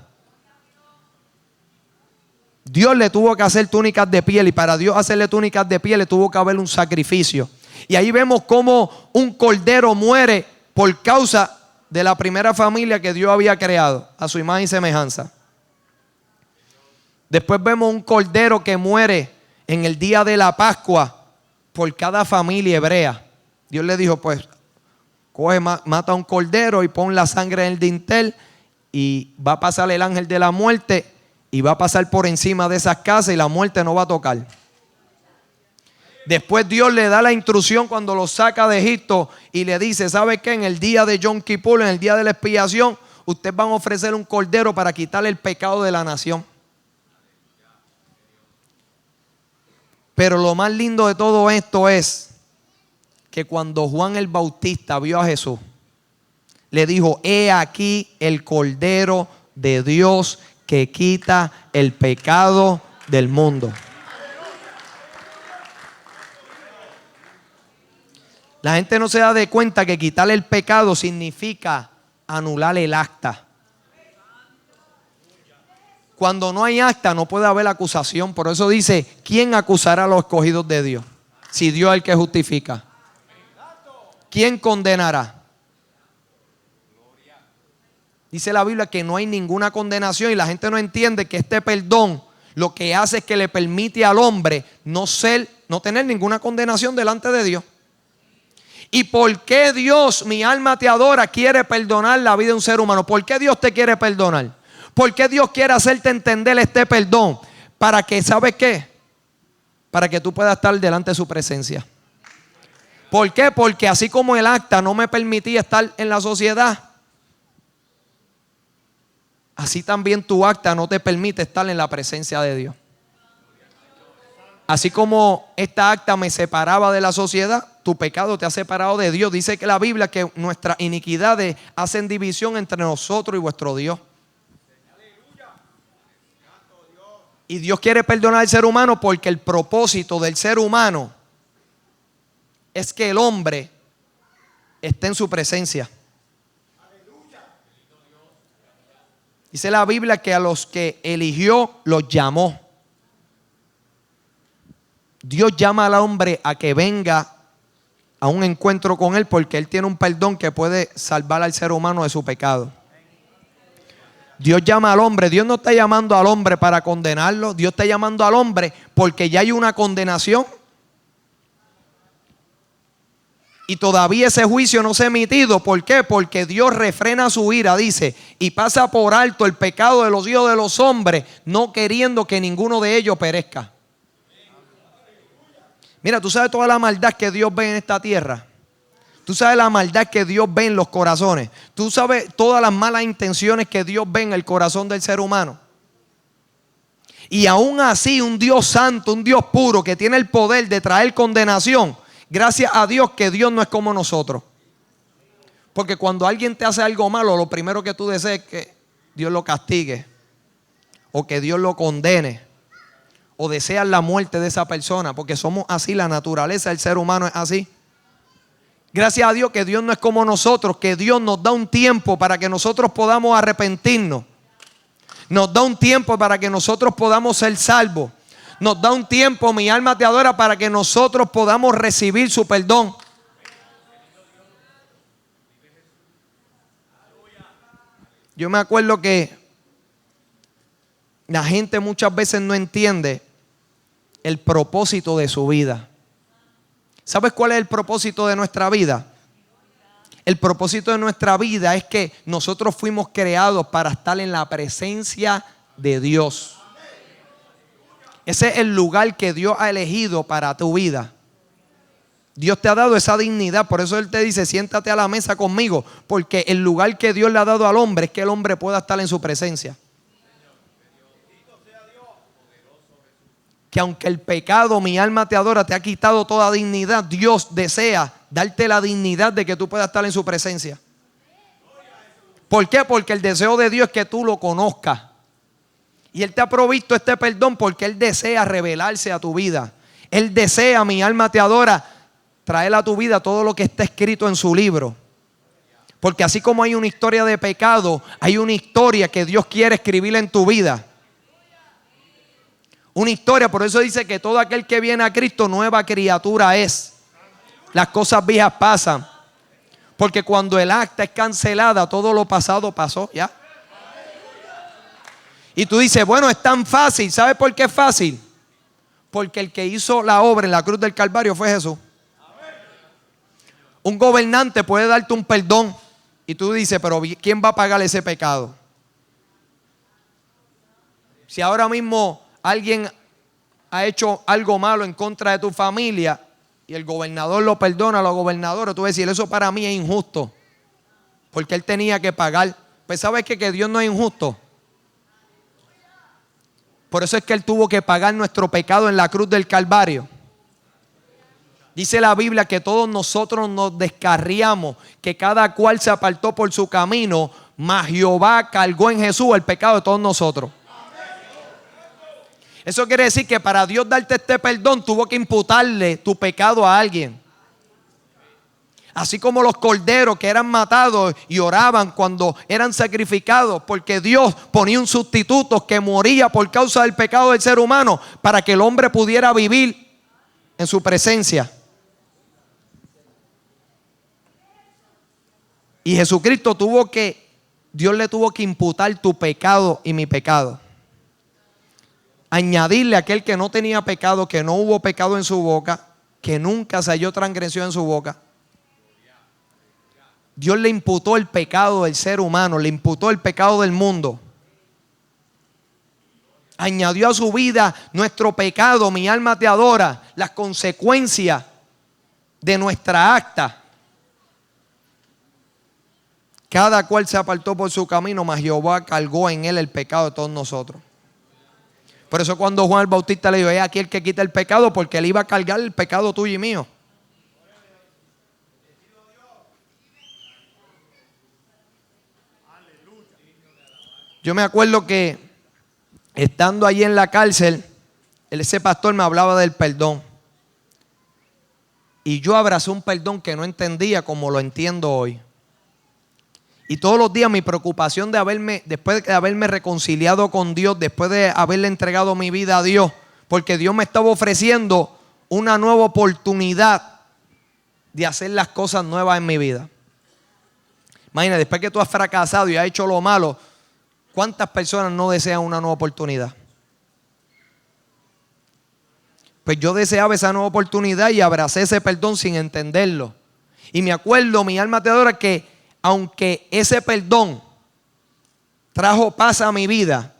Dios le tuvo que hacer túnicas de piel, y para Dios hacerle túnicas de piel le tuvo que haber un sacrificio. Y ahí vemos cómo un cordero muere por causa de la primera familia que Dios había creado a su imagen y semejanza. Después vemos un cordero que muere en el día de la Pascua por cada familia hebrea. Dios le dijo, pues coge, mata un cordero y pon la sangre en el dintel, y va a pasar el ángel de la muerte y va a pasar por encima de esas casas y la muerte no va a tocar. Después Dios le da la instrucción cuando lo saca de Egipto y le dice, ¿sabe qué? En el día de Yom Kippur, en el día de la expiación, ustedes van a ofrecer un cordero para quitarle el pecado de la nación. Pero lo más lindo de todo esto es que cuando Juan el Bautista vio a Jesús, le dijo, he aquí el Cordero de Dios que quita el pecado del mundo. La gente no se da de cuenta que quitarle el pecado significa anular el acta. Cuando no hay acta no puede haber acusación. Por eso dice, ¿quién acusará a los escogidos de Dios? Si Dios es el que justifica. ¿Quién condenará? Dice la Biblia que no hay ninguna condenación, y la gente no entiende que este perdón lo que hace es que le permite al hombre no tener ninguna condenación delante de Dios. ¿Y por qué Dios, mi alma te adora, quiere perdonar la vida de un ser humano? ¿Por qué Dios te quiere perdonar? ¿Por qué Dios quiere hacerte entender este perdón? Para que, ¿sabes qué? Para que tú puedas estar delante de su presencia. ¿Por qué? Porque así como el acta no me permitía estar en la sociedad, así también tu acta no te permite estar en la presencia de Dios. Así como esta acta me separaba de la sociedad, tu pecado te ha separado de Dios. Dice que la Biblia que nuestras iniquidades hacen división entre nosotros y vuestro Dios. Y Dios quiere perdonar al ser humano porque el propósito del ser humano es que el hombre esté en su presencia. Dice la Biblia que a los que eligió los llamó. Dios llama al hombre a que venga a un encuentro con Él porque Él tiene un perdón que puede salvar al ser humano de su pecado. Dios llama al hombre. Dios no está llamando al hombre para condenarlo. Dios está llamando al hombre porque ya hay una condenación y todavía ese juicio no se ha emitido. ¿Por qué? Porque Dios refrena su ira, dice, y pasa por alto el pecado de los hijos de los hombres, no queriendo que ninguno de ellos perezca. Mira, tú sabes toda la maldad que Dios ve en esta tierra. Tú sabes la maldad que Dios ve en los corazones. Tú sabes todas las malas intenciones que Dios ve en el corazón del ser humano. Y aún así un Dios santo, un Dios puro que tiene el poder de traer condenación. Gracias a Dios que Dios no es como nosotros. Porque cuando alguien te hace algo malo, lo primero que tú deseas es que Dios lo castigue. O que Dios lo condene. O deseas la muerte de esa persona. Porque somos así, la naturaleza del ser humano es así. Gracias a Dios que Dios no es como nosotros, que Dios nos da un tiempo para que nosotros podamos arrepentirnos. Nos da un tiempo para que nosotros podamos ser salvos. Nos da un tiempo, mi alma te adora, para que nosotros podamos recibir su perdón. Yo me acuerdo que la gente muchas veces no entiende el propósito de su vida. ¿Sabes cuál es el propósito de nuestra vida? El propósito de nuestra vida es que nosotros fuimos creados para estar en la presencia de Dios. Ese es el lugar que Dios ha elegido para tu vida. Dios te ha dado esa dignidad, por eso Él te dice, siéntate a la mesa conmigo, porque el lugar que Dios le ha dado al hombre es que el hombre pueda estar en su presencia. Que aunque el pecado, mi alma te adora, te ha quitado toda dignidad, Dios desea darte la dignidad de que tú puedas estar en su presencia. ¿Por qué? Porque el deseo de Dios es que tú lo conozcas. Y Él te ha provisto este perdón porque Él desea revelarse a tu vida. Él desea, mi alma te adora, traer a tu vida todo lo que está escrito en su libro. Porque así como hay una historia de pecado, hay una historia que Dios quiere escribir en tu vida. Una historia, por eso dice que todo aquel que viene a Cristo, nueva criatura es. Las cosas viejas pasan. Porque cuando el acta es cancelada, todo lo pasado pasó ya. Y tú dices, bueno, es tan fácil. ¿Sabes por qué es fácil? Porque el que hizo la obra en la cruz del Calvario fue Jesús. Un gobernante puede darte un perdón y tú dices, pero ¿quién va a pagar ese pecado? Si ahora mismo alguien ha hecho algo malo en contra de tu familia y el gobernador lo perdona, los gobernadores, tú vas a decir, eso para mí es injusto, porque él tenía que pagar. Pues ¿sabes qué? Que Dios no es injusto. Por eso es que Él tuvo que pagar nuestro pecado en la cruz del Calvario. Dice la Biblia que todos nosotros nos descarriamos, que cada cual se apartó por su camino, mas Jehová cargó en Jesús el pecado de todos nosotros. Eso quiere decir que para Dios darte este perdón tuvo que imputarle tu pecado a alguien. Así como los corderos que eran matados y oraban cuando eran sacrificados, porque Dios ponía un sustituto que moría por causa del pecado del ser humano para que el hombre pudiera vivir en su presencia. Y Jesucristo Dios le tuvo que imputar tu pecado y mi pecado. Añadirle a aquel que no tenía pecado, que no hubo pecado en su boca, que nunca se halló transgresión en su boca. Dios le imputó el pecado del ser humano, le imputó el pecado del mundo. Añadió a su vida nuestro pecado, mi alma te adora, las consecuencias de nuestra acta. Cada cual se apartó por su camino, mas Jehová cargó en él el pecado de todos nosotros. Por eso cuando Juan el Bautista le dijo, es aquí el que quita el pecado, porque él iba a cargar el pecado tuyo y mío. Yo me acuerdo que estando allí en la cárcel, ese pastor me hablaba del perdón. Y yo abracé un perdón que no entendía como lo entiendo hoy. Y todos los días mi preocupación después de haberme reconciliado con Dios, después de haberle entregado mi vida a Dios, porque Dios me estaba ofreciendo una nueva oportunidad de hacer las cosas nuevas en mi vida. Imagina, después que tú has fracasado y has hecho lo malo, ¿cuántas personas no desean una nueva oportunidad? Pues yo deseaba esa nueva oportunidad y abracé ese perdón sin entenderlo. Y me acuerdo, mi alma te adora, que aunque ese perdón trajo paz a mi vida,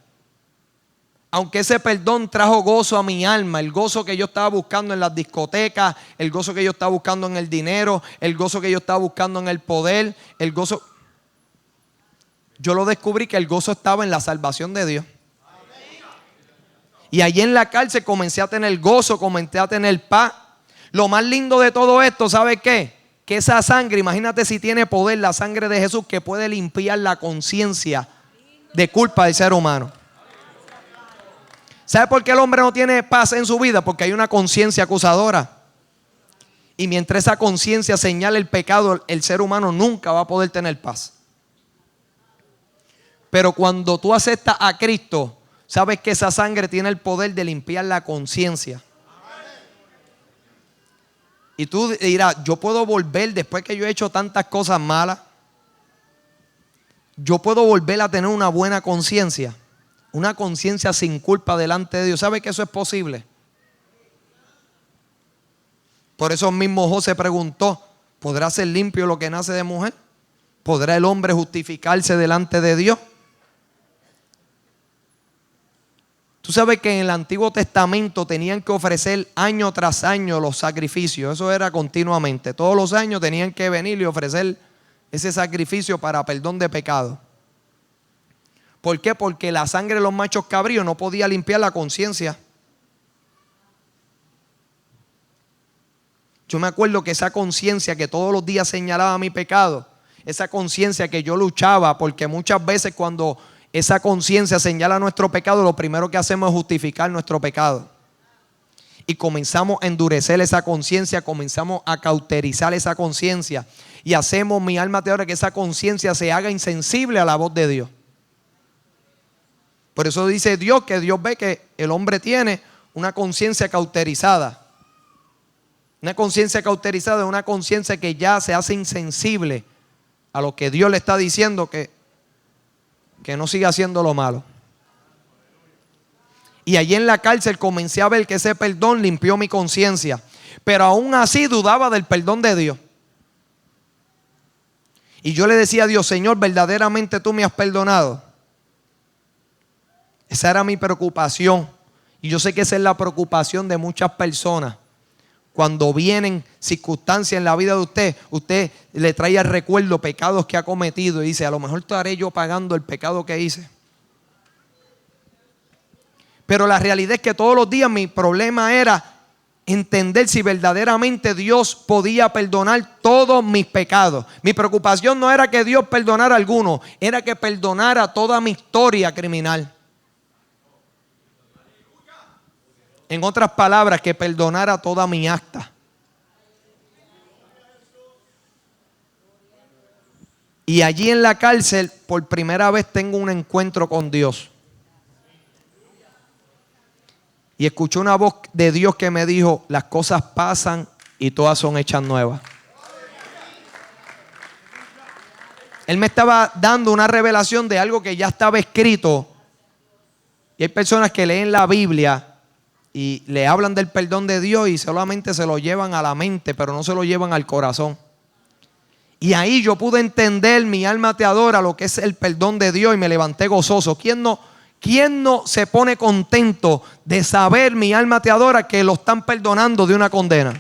aunque ese perdón trajo gozo a mi alma, el gozo que yo estaba buscando en las discotecas, el gozo que yo estaba buscando en el dinero, el gozo que yo estaba buscando en el poder, el gozo, yo lo descubrí que el gozo estaba en la salvación de Dios. Y allí en la cárcel comencé a tener gozo, comencé a tener paz. Lo más lindo de todo esto, ¿sabe qué? Que esa sangre, imagínate si tiene poder la sangre de Jesús, que puede limpiar la conciencia de culpa del ser humano. ¿Sabe por qué el hombre no tiene paz en su vida? Porque hay una conciencia acusadora. Y mientras esa conciencia señala el pecado, el ser humano nunca va a poder tener paz. Pero cuando tú aceptas a Cristo, sabes que esa sangre tiene el poder de limpiar la conciencia. Y tú dirás, yo puedo volver después que yo he hecho tantas cosas malas. Yo puedo volver a tener una buena conciencia. Una conciencia sin culpa delante de Dios. ¿Sabe que eso es posible? Por eso mismo José preguntó, ¿podrá ser limpio lo que nace de mujer? ¿Podrá el hombre justificarse delante de Dios? Tú sabes que en el Antiguo Testamento tenían que ofrecer año tras año los sacrificios. Eso era continuamente. Todos los años tenían que venir y ofrecer ese sacrificio para perdón de pecado. ¿Por qué? Porque la sangre de los machos cabríos no podía limpiar la conciencia. Yo me acuerdo que esa conciencia que todos los días señalaba mi pecado, esa conciencia que yo luchaba, porque muchas veces cuando esa conciencia señala nuestro pecado, lo primero que hacemos es justificar nuestro pecado. Y comenzamos a endurecer esa conciencia, comenzamos a cauterizar esa conciencia. Y hacemos, mi alma te ora, que esa conciencia se haga insensible a la voz de Dios. Por eso dice Dios que Dios ve que el hombre tiene una conciencia cauterizada. Una conciencia cauterizada es una conciencia que ya se hace insensible a lo que Dios le está diciendo, que no siga haciendo lo malo. Y allí en la cárcel comencé a ver que ese perdón limpió mi conciencia. Pero aún así dudaba del perdón de Dios. Y yo le decía a Dios, Señor, ¿verdaderamente tú me has perdonado? Esa era mi preocupación. Y yo sé que esa es la preocupación de muchas personas. Cuando vienen circunstancias en la vida de usted le trae al recuerdo pecados que ha cometido y dice, a lo mejor estaré yo pagando el pecado que hice. Pero la realidad es que todos los días mi problema era entender si verdaderamente Dios podía perdonar todos mis pecados. Mi preocupación no era que Dios perdonara algunos, era que perdonara toda mi historia criminal. En otras palabras, que perdonara toda mi acta. Y allí en la cárcel, por primera vez tengo un encuentro con Dios. Y escuché una voz de Dios que me dijo, las cosas pasan y todas son hechas nuevas. Él me estaba dando una revelación de algo que ya estaba escrito. Y hay personas que leen la Biblia y le hablan del perdón de Dios y solamente se lo llevan a la mente, pero no se lo llevan al corazón. Y ahí yo pude entender, mi alma te adora, lo que es el perdón de Dios, y me levanté gozoso. ¿Quién no se pone contento de saber, mi alma te adora, que lo están perdonando de una condena?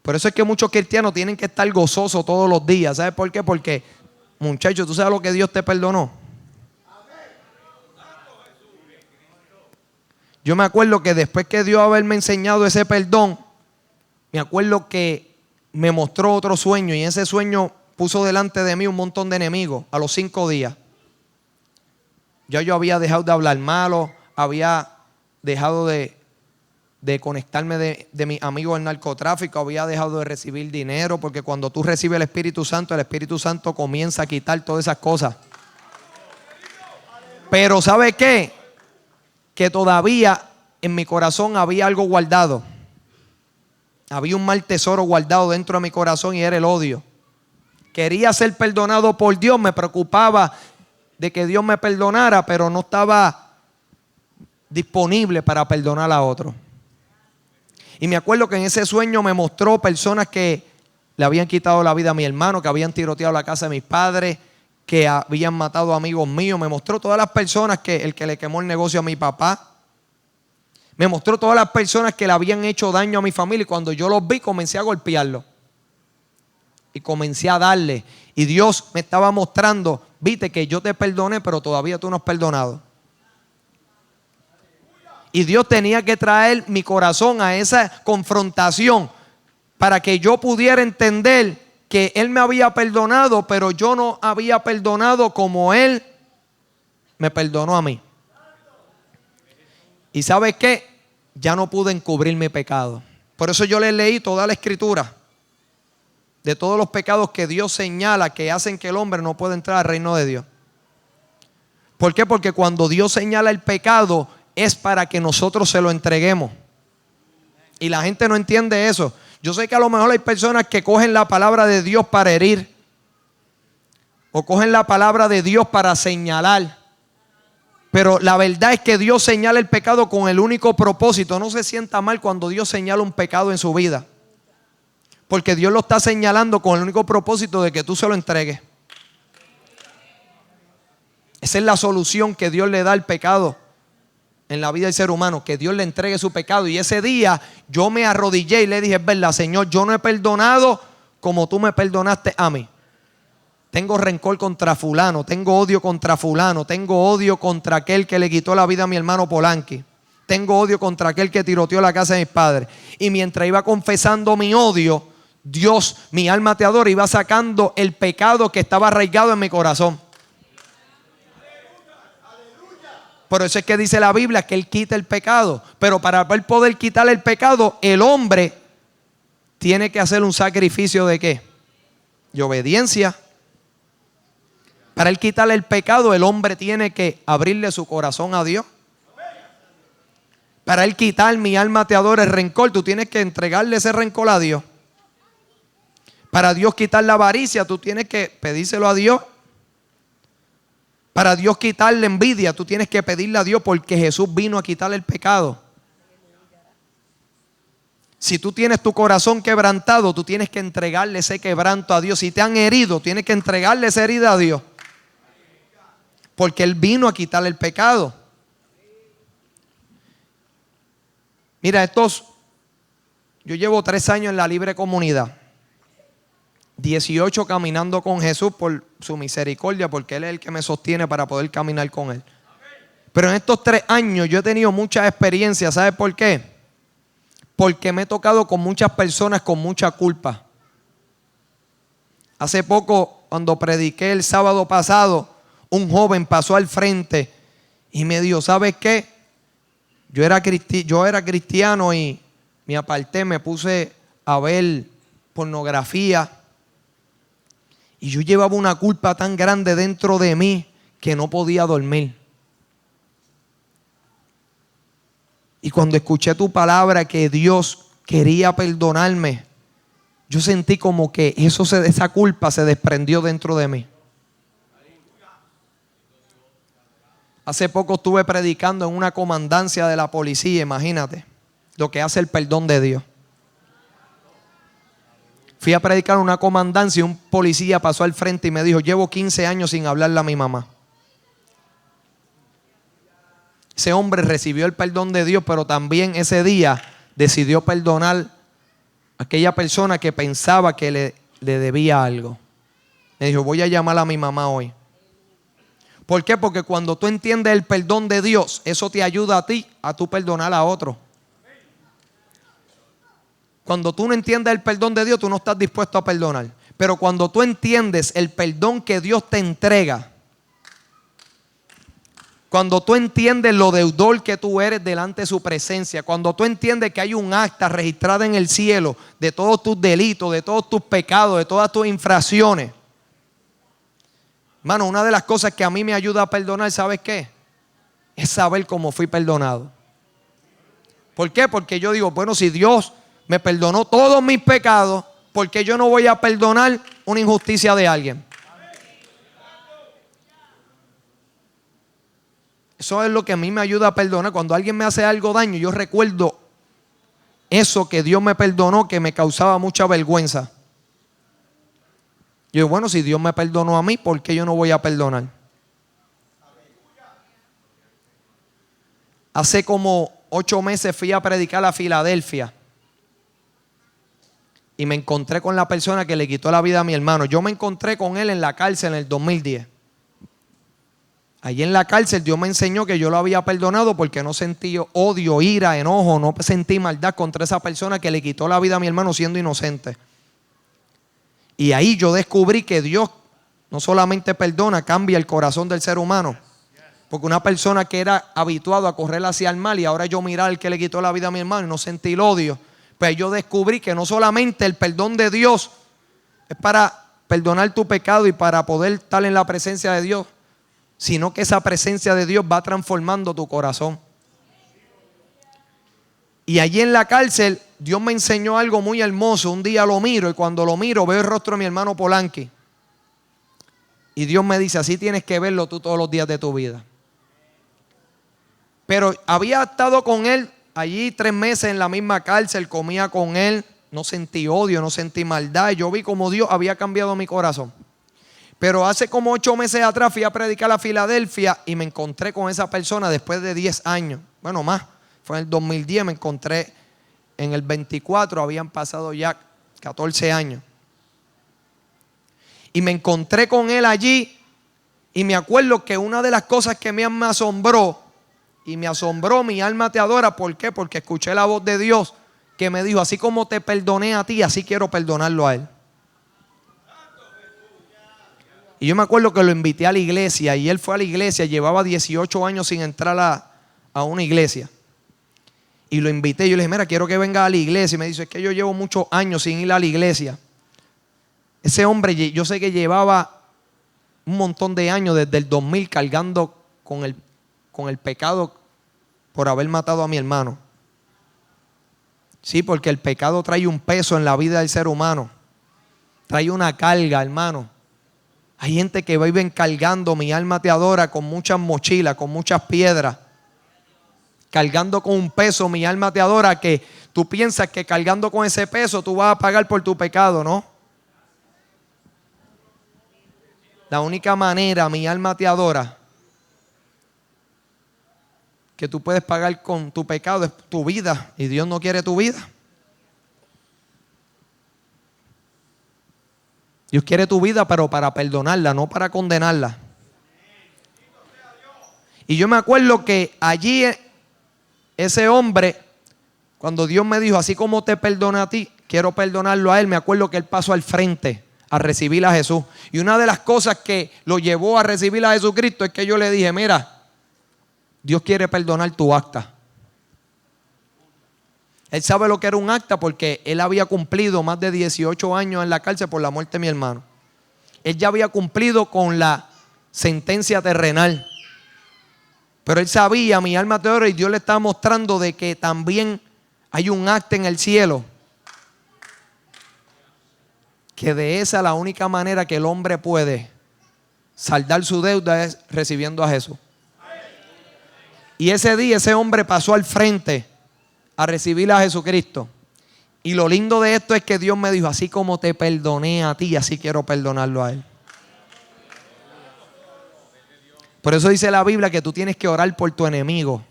Por eso es que muchos cristianos tienen que estar gozosos todos los días. ¿Sabes por qué? Porque, muchachos, ¿tú sabes lo que Dios te perdonó? Yo me acuerdo que después que Dios haberme enseñado ese perdón, me acuerdo que me mostró otro sueño, y en ese sueño puso delante de mí un montón de enemigos a los 5 días. Ya yo había dejado de hablar malo, había dejado de conectarme de mis amigos del narcotráfico, había dejado de recibir dinero, porque cuando tú recibes el Espíritu Santo comienza a quitar todas esas cosas. Pero ¿sabe qué? Que todavía en mi corazón había algo guardado. Había un mal tesoro guardado dentro de mi corazón, y era el odio. Quería ser perdonado por Dios, me preocupaba de que Dios me perdonara, pero no estaba disponible para perdonar a otro. Y me acuerdo que en ese sueño me mostró personas que le habían quitado la vida a mi hermano, que habían tiroteado la casa de mis padres, que habían matado amigos míos. Me mostró todas las personas el que le quemó el negocio a mi papá. Me mostró todas las personas que le habían hecho daño a mi familia. Y cuando yo los vi, comencé a golpearlos. Y comencé a darle. Y Dios me estaba mostrando, viste que yo te perdoné, pero todavía tú no has perdonado. Y Dios tenía que traer mi corazón a esa confrontación para que yo pudiera entender que Él me había perdonado, pero yo no había perdonado como Él me perdonó a mí. ¿Y sabes qué? ya no pude encubrir mi pecado. Por eso yo les leí toda la escritura de todos los pecados que Dios señala que hacen que el hombre no pueda entrar al reino de Dios. ¿Por qué? Porque cuando Dios señala el pecado es para que nosotros se lo entreguemos. Y la gente no entiende eso. Yo sé que a lo mejor hay personas que cogen la palabra de Dios para herir, o cogen la palabra de Dios para señalar. Pero la verdad es que Dios señala el pecado con el único propósito. No se sienta mal cuando Dios señala un pecado en su vida, porque Dios lo está señalando con el único propósito de que tú se lo entregues. Esa es la solución que Dios le da al pecado en la vida del ser humano, que Dios le entregue su pecado. Y ese día yo me arrodillé y le dije: es verdad, Señor, yo no he perdonado como tú me perdonaste a mí. Tengo rencor contra fulano, tengo odio contra fulano, tengo odio contra aquel que le quitó la vida a mi hermano Polanqui, tengo odio contra aquel que tiroteó la casa de mis padres. Y mientras iba confesando mi odio, Dios, mi alma te adora, iba sacando el pecado que estaba arraigado en mi corazón. Por eso es que dice la Biblia que Él quita el pecado. Pero para él poder quitar el pecado, el hombre tiene que hacer un sacrificio ¿de qué? De obediencia. Para Él quitarle el pecado, el hombre tiene que abrirle su corazón a Dios. Para Él quitar mi alma te adora el rencor, tú tienes que entregarle ese rencor a Dios. Para Dios quitar la avaricia, tú tienes que pedírselo a Dios. Para Dios quitar la envidia, tú tienes que pedirle a Dios, porque Jesús vino a quitar el pecado. Si tú tienes tu corazón quebrantado, tú tienes que entregarle ese quebranto a Dios. Si te han herido, tienes que entregarle esa herida a Dios, porque Él vino a quitar el pecado. Mira, yo llevo 3 años en la libre comunidad, 18 caminando con Jesús por su misericordia, porque Él es el que me sostiene para poder caminar con Él. Pero en estos 3 años yo he tenido muchas experiencias. ¿Sabes por qué? Porque me he tocado con muchas personas con mucha culpa. Hace poco, cuando prediqué el sábado pasado, un joven pasó al frente y me dijo: ¿sabes qué? Yo era cristiano y me aparté, me puse a ver pornografía. Y yo llevaba una culpa tan grande dentro de mí que no podía dormir. Y cuando escuché tu palabra que Dios quería perdonarme, yo sentí como que esa culpa se desprendió dentro de mí. Hace poco estuve predicando en una comandancia de la policía. Imagínate lo que hace el perdón de Dios. Fui a predicar en una comandancia y un policía pasó al frente y me dijo: llevo 15 años sin hablarle a mi mamá. Ese hombre recibió el perdón de Dios, pero también ese día decidió perdonar a aquella persona que pensaba que le debía algo. Me dijo: voy a llamar a mi mamá hoy. ¿Por qué? Porque cuando tú entiendes el perdón de Dios, eso te ayuda a ti a tú perdonar a otro. Cuando tú no entiendes el perdón de Dios, tú no estás dispuesto a perdonar. Pero cuando tú entiendes el perdón que Dios te entrega, cuando tú entiendes lo deudor que tú eres delante de su presencia, cuando tú entiendes que hay un acta registrada en el cielo de todos tus delitos, de todos tus pecados, de todas tus infracciones. Hermano, una de las cosas que a mí me ayuda a perdonar, ¿sabes qué? Es saber cómo fui perdonado. ¿Por qué? Porque yo digo: bueno, si Dios me perdonó todos mis pecados, ¿por qué yo no voy a perdonar una injusticia de alguien? Eso es lo que a mí me ayuda a perdonar. Cuando alguien me hace algo daño, yo recuerdo eso que Dios me perdonó, que me causaba mucha vergüenza. Yo digo: bueno, si Dios me perdonó a mí, ¿por qué yo no voy a perdonar? Hace como 8 meses fui a predicar a Filadelfia y me encontré con la persona que le quitó la vida a mi hermano. Yo me encontré con él en la cárcel en el 2010. Allí en la cárcel Dios me enseñó que yo lo había perdonado porque no sentí odio, ira, enojo, no sentí maldad contra esa persona que le quitó la vida a mi hermano siendo inocente. Y ahí yo descubrí que Dios no solamente perdona, cambia el corazón del ser humano. Porque una persona que era habituado a correr hacia el mal y ahora yo mirar al que le quitó la vida a mi hermano y no sentir odio, pues yo descubrí que no solamente el perdón de Dios es para perdonar tu pecado y para poder estar en la presencia de Dios, sino que esa presencia de Dios va transformando tu corazón. Y allí en la cárcel Dios me enseñó algo muy hermoso. Un día lo miro y cuando lo miro veo el rostro de mi hermano Polanqui. Y Dios me dice, así tienes que verlo tú todos los días de tu vida. Pero había estado con él allí 3 meses en la misma cárcel, comía con él, no sentí odio, no sentí maldad. Yo vi como Dios había cambiado mi corazón. Pero hace como 8 meses atrás fui a predicar a Filadelfia y me encontré con esa persona después de 10 años. Bueno, más. Fue en el 2010, me encontré en el 24, habían pasado ya 14 años. Y me encontré con él allí y me acuerdo que una de las cosas que me asombró, y me asombró, mi alma te adora. ¿Por qué? Porque escuché la voz de Dios que me dijo, así como te perdoné a ti, así quiero perdonarlo a él. Y yo me acuerdo que lo invité a la iglesia y él fue a la iglesia, llevaba 18 años sin entrar a una iglesia. Y lo invité, yo le dije, mira, quiero que venga a la iglesia. Y me dice, es que yo llevo muchos años sin ir a la iglesia. Ese hombre, yo sé que llevaba un montón de años, desde el 2000, cargando con el pecado por haber matado a mi hermano. Sí, porque el pecado trae un peso en la vida del ser humano. Trae una carga, hermano. Hay gente que vive cargando, mi alma te adora, con muchas mochilas, con muchas piedras. Cargando con un peso, mi alma te adora, que tú piensas que cargando con ese peso tú vas a pagar por tu pecado, ¿no? La única manera, mi alma te adora, que tú puedes pagar con tu pecado es tu vida, y Dios no quiere tu vida. Dios quiere tu vida, pero para perdonarla, no para condenarla. Y yo me acuerdo que allí ese hombre, cuando Dios me dijo, así como te perdoné a ti, quiero perdonarlo a él, me acuerdo que él pasó al frente a recibir a Jesús. Y una de las cosas que lo llevó a recibir a Jesucristo es que yo le dije, mira, Dios quiere perdonar tu acta. Él sabe lo que era un acta porque él había cumplido más de 18 años en la cárcel por la muerte de mi hermano. Él ya había cumplido con la sentencia terrenal. Pero él sabía, mi alma te adora, y Dios le estaba mostrando de que también hay un acta en el cielo. Que de esa la única manera que el hombre puede saldar su deuda es recibiendo a Jesús. Y ese día ese hombre pasó al frente a recibir a Jesucristo. Y lo lindo de esto es que Dios me dijo, así como te perdoné a ti, así quiero perdonarlo a él. Por eso dice la Biblia que tú tienes que orar por tu enemigo,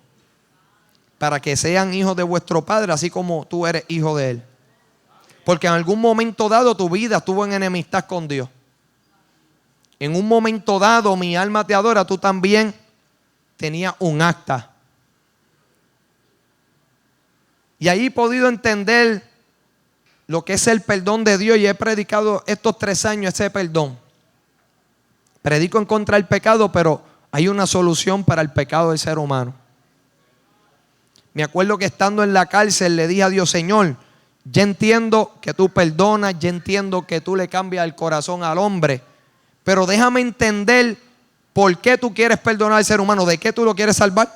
para que sean hijos de vuestro Padre, así como tú eres hijo de él. Porque en algún momento dado tu vida estuvo en enemistad con Dios. En un momento dado, mi alma te adora, tú también tenías un acta. Y ahí he podido entender lo que es el perdón de Dios, y he predicado estos 3 años ese perdón. Predico en contra del pecado, pero hay una solución para el pecado del ser humano. Me acuerdo que estando en la cárcel le dije a Dios, Señor, ya entiendo que tú perdonas, ya entiendo que tú le cambias el corazón al hombre, pero déjame entender por qué tú quieres perdonar al ser humano, de qué tú lo quieres salvar.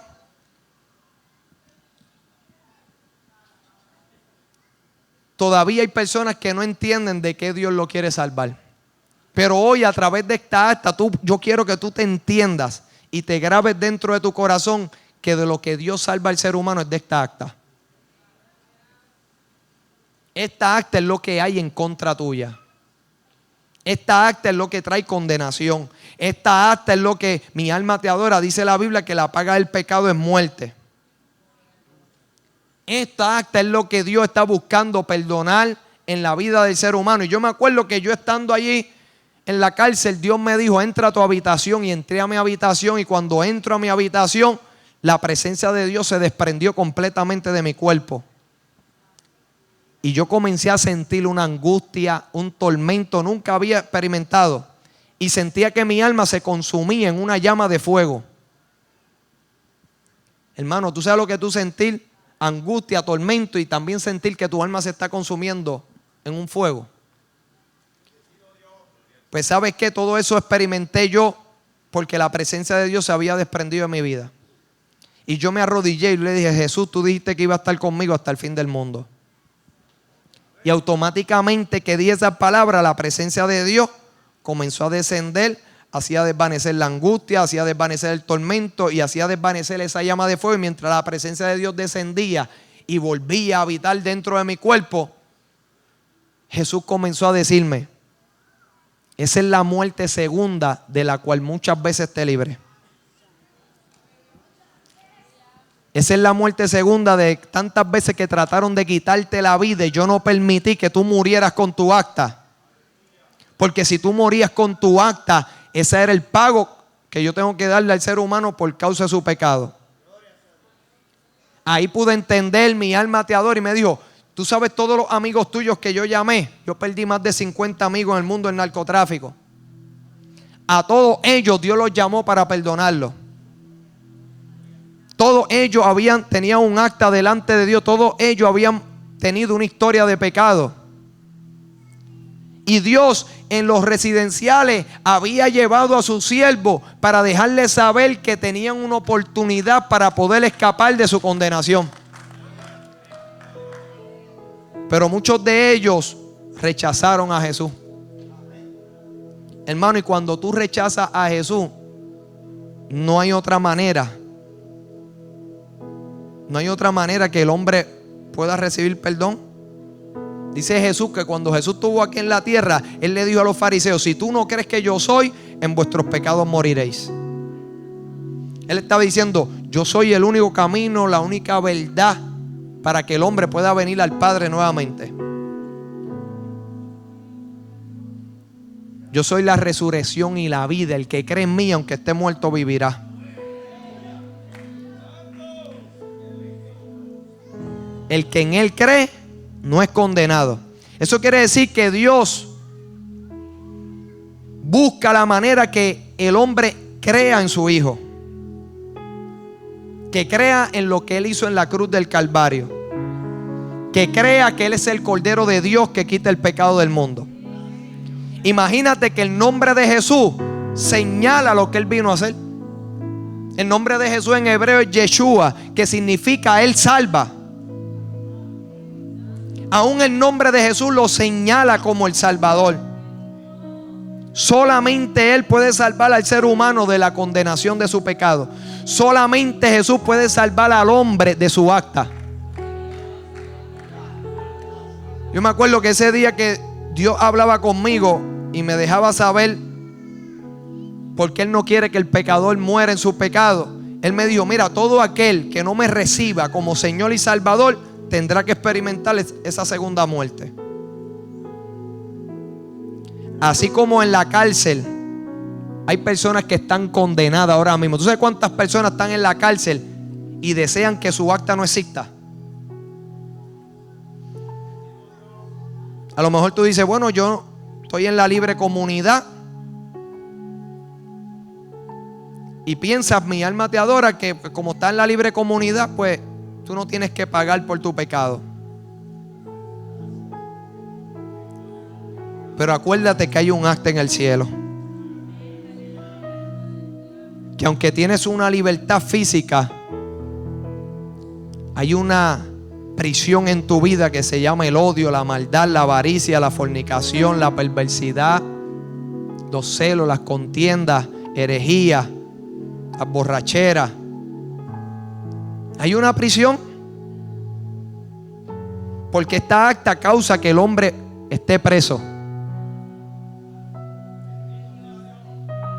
Todavía hay personas que no entienden de qué Dios lo quiere salvar. Pero hoy, a través de esta acta, yo quiero que tú te entiendas y te grabes dentro de tu corazón que de lo que Dios salva al ser humano es de esta acta. Esta acta es lo que hay en contra tuya. Esta acta es lo que trae condenación. Esta acta es lo que mi alma te adora. Dice la Biblia que la paga del pecado es muerte. Esta acta es lo que Dios está buscando perdonar en la vida del ser humano. Y yo me acuerdo que yo estando allí en la cárcel, Dios me dijo, entra a tu habitación, y entré a mi habitación, y cuando entro a mi habitación, la presencia de Dios se desprendió completamente de mi cuerpo. Y yo comencé a sentir una angustia, un tormento, nunca había experimentado. Y sentía que mi alma se consumía en una llama de fuego. Hermano, tú sabes lo que tú sentir, angustia, tormento y también sentir que tu alma se está consumiendo en un fuego. Pues sabes que todo eso experimenté yo porque la presencia de Dios se había desprendido de mi vida. Y yo me arrodillé y le dije: Jesús, tú dijiste que iba a estar conmigo hasta el fin del mundo. Y automáticamente que di esas palabras, la presencia de Dios comenzó a descender, hacía desvanecer la angustia, hacía desvanecer el tormento y hacía desvanecer esa llama de fuego. Y mientras la presencia de Dios descendía y volvía a habitar dentro de mi cuerpo, Jesús comenzó a decirme: esa es la muerte segunda de la cual muchas veces te libré. Esa es la muerte segunda de tantas veces que trataron de quitarte la vida y yo no permití que tú murieras con tu acta. Porque si tú morías con tu acta, ese era el pago que yo tengo que darle al ser humano por causa de su pecado. Ahí pude entender, mi alma te adora, y me dijo: tú sabes todos los amigos tuyos que yo llamé. Yo perdí más de 50 amigos en el mundo del narcotráfico. A todos ellos Dios los llamó para perdonarlos. Todos ellos tenían un acta delante de Dios. Todos ellos habían tenido una historia de pecado. Y Dios en los residenciales había llevado a sus siervos para dejarles saber que tenían una oportunidad para poder escapar de su condenación. Pero muchos de ellos rechazaron a Jesús. Hermano, y cuando tú rechazas a Jesús, no hay otra manera. No hay otra manera que el hombre pueda recibir perdón. Dice Jesús que cuando Jesús estuvo aquí en la tierra, Él le dijo a los fariseos: si tú no crees que yo soy, en vuestros pecados moriréis. Él estaba diciendo: yo soy el único camino, la única verdad para que el hombre pueda venir al Padre nuevamente. Yo soy la resurrección y la vida. El que cree en mí, aunque esté muerto, vivirá. El que en Él cree no es condenado. Eso quiere decir que Dios busca la manera que el hombre crea en su Hijo, que crea en lo que Él hizo en la cruz del Calvario, que crea que Él es el Cordero de Dios que quita el pecado del mundo. Imagínate que el nombre de Jesús señala lo que Él vino a hacer. El nombre de Jesús en hebreo es Yeshua, que significa Él salva. Aún el nombre de Jesús lo señala como el Salvador. Solamente Él puede salvar al ser humano de la condenación de su pecado. Solamente Jesús puede salvar al hombre de su acta. Yo me acuerdo que ese día que Dios hablaba conmigo y me dejaba saber porque Él no quiere que el pecador muera en su pecado, Él me dijo: mira, todo aquel que no me reciba como Señor y Salvador tendrá que experimentar esa segunda muerte. Así como en la cárcel hay personas que están condenadas ahora mismo. ¿Tú sabes cuántas personas están en la cárcel y desean que su acta no exista? A lo mejor tú dices: bueno, yo estoy en la libre comunidad. Y piensas, mi alma te adora, que como está en la libre comunidad, pues tú no tienes que pagar por tu pecado. Pero acuérdate que hay un acta en el cielo. Que aunque tienes una libertad física, hay una prisión en tu vida que se llama el odio, la maldad, la avaricia, la fornicación, la perversidad, los celos, las contiendas, herejías, las borracheras. Hay una prisión porque esta acta causa que el hombre esté preso.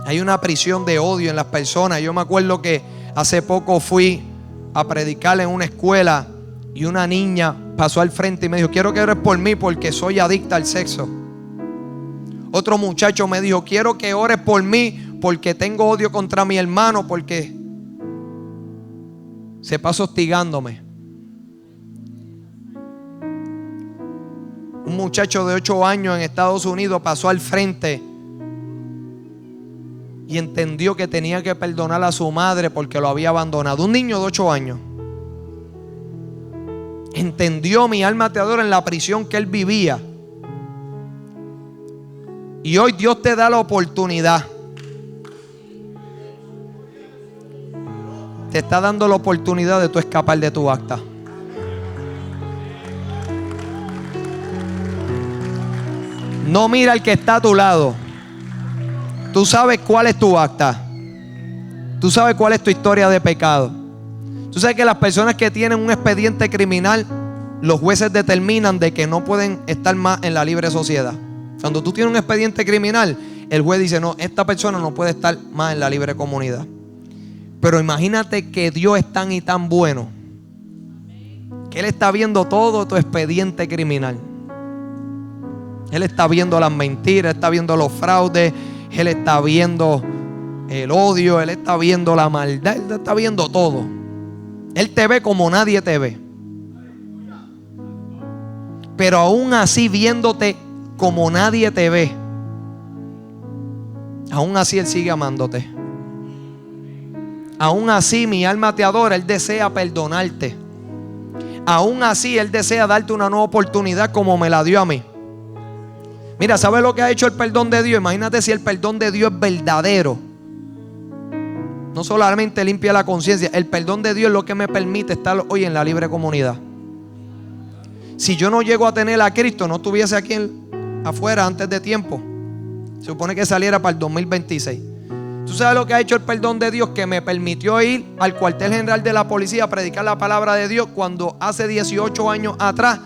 Hay una prisión de odio en las personas. Yo me acuerdo que hace poco fui a predicar en una escuela y una niña pasó al frente y me dijo: quiero que ores por mí porque soy adicta al sexo. Otro muchacho me dijo: quiero que ores por mí porque tengo odio contra mi hermano porque se pasa hostigándome. Un muchacho de 8 años en Estados Unidos pasó al frente y entendió que tenía que perdonar a su madre porque lo había abandonado. Un niño de 8 años. Entendió, mi alma te adora, en la prisión que él vivía. Y hoy Dios te da la oportunidad. Te está dando la oportunidad de tú escapar de tu acta. No mira al que está a tu lado. Tú sabes cuál es tu acta. Tú sabes cuál es tu historia de pecado. Tú sabes que las personas que tienen un expediente criminal, los jueces determinan de que no pueden estar más en la libre sociedad. Cuando tú tienes un expediente criminal, el juez dice: no, esta persona no puede estar más en la libre comunidad. Pero imagínate que Dios es tan y tan bueno que Él está viendo todo tu expediente criminal. Él está viendo las mentiras, Él está viendo los fraudes, Él está viendo el odio, Él está viendo la maldad, Él está viendo todo. Él te ve como nadie te ve. Pero aún así, viéndote como nadie te ve, aún así Él sigue amándote. Aún así, mi alma te adora. Él desea perdonarte. Aún así, Él desea darte una nueva oportunidad como me la dio a mí. Mira, ¿sabes lo que ha hecho el perdón de Dios? Imagínate si el perdón de Dios es verdadero. No solamente limpia la conciencia. El perdón de Dios es lo que me permite estar hoy en la libre comunidad. Si yo no llego a tener a Cristo, no estuviese aquí afuera antes de tiempo. Se supone que saliera para el 2026. ¿Tú sabes lo que ha hecho el perdón de Dios? Que me permitió ir al cuartel general de la policía a predicar la palabra de Dios cuando hace 18 años atrás,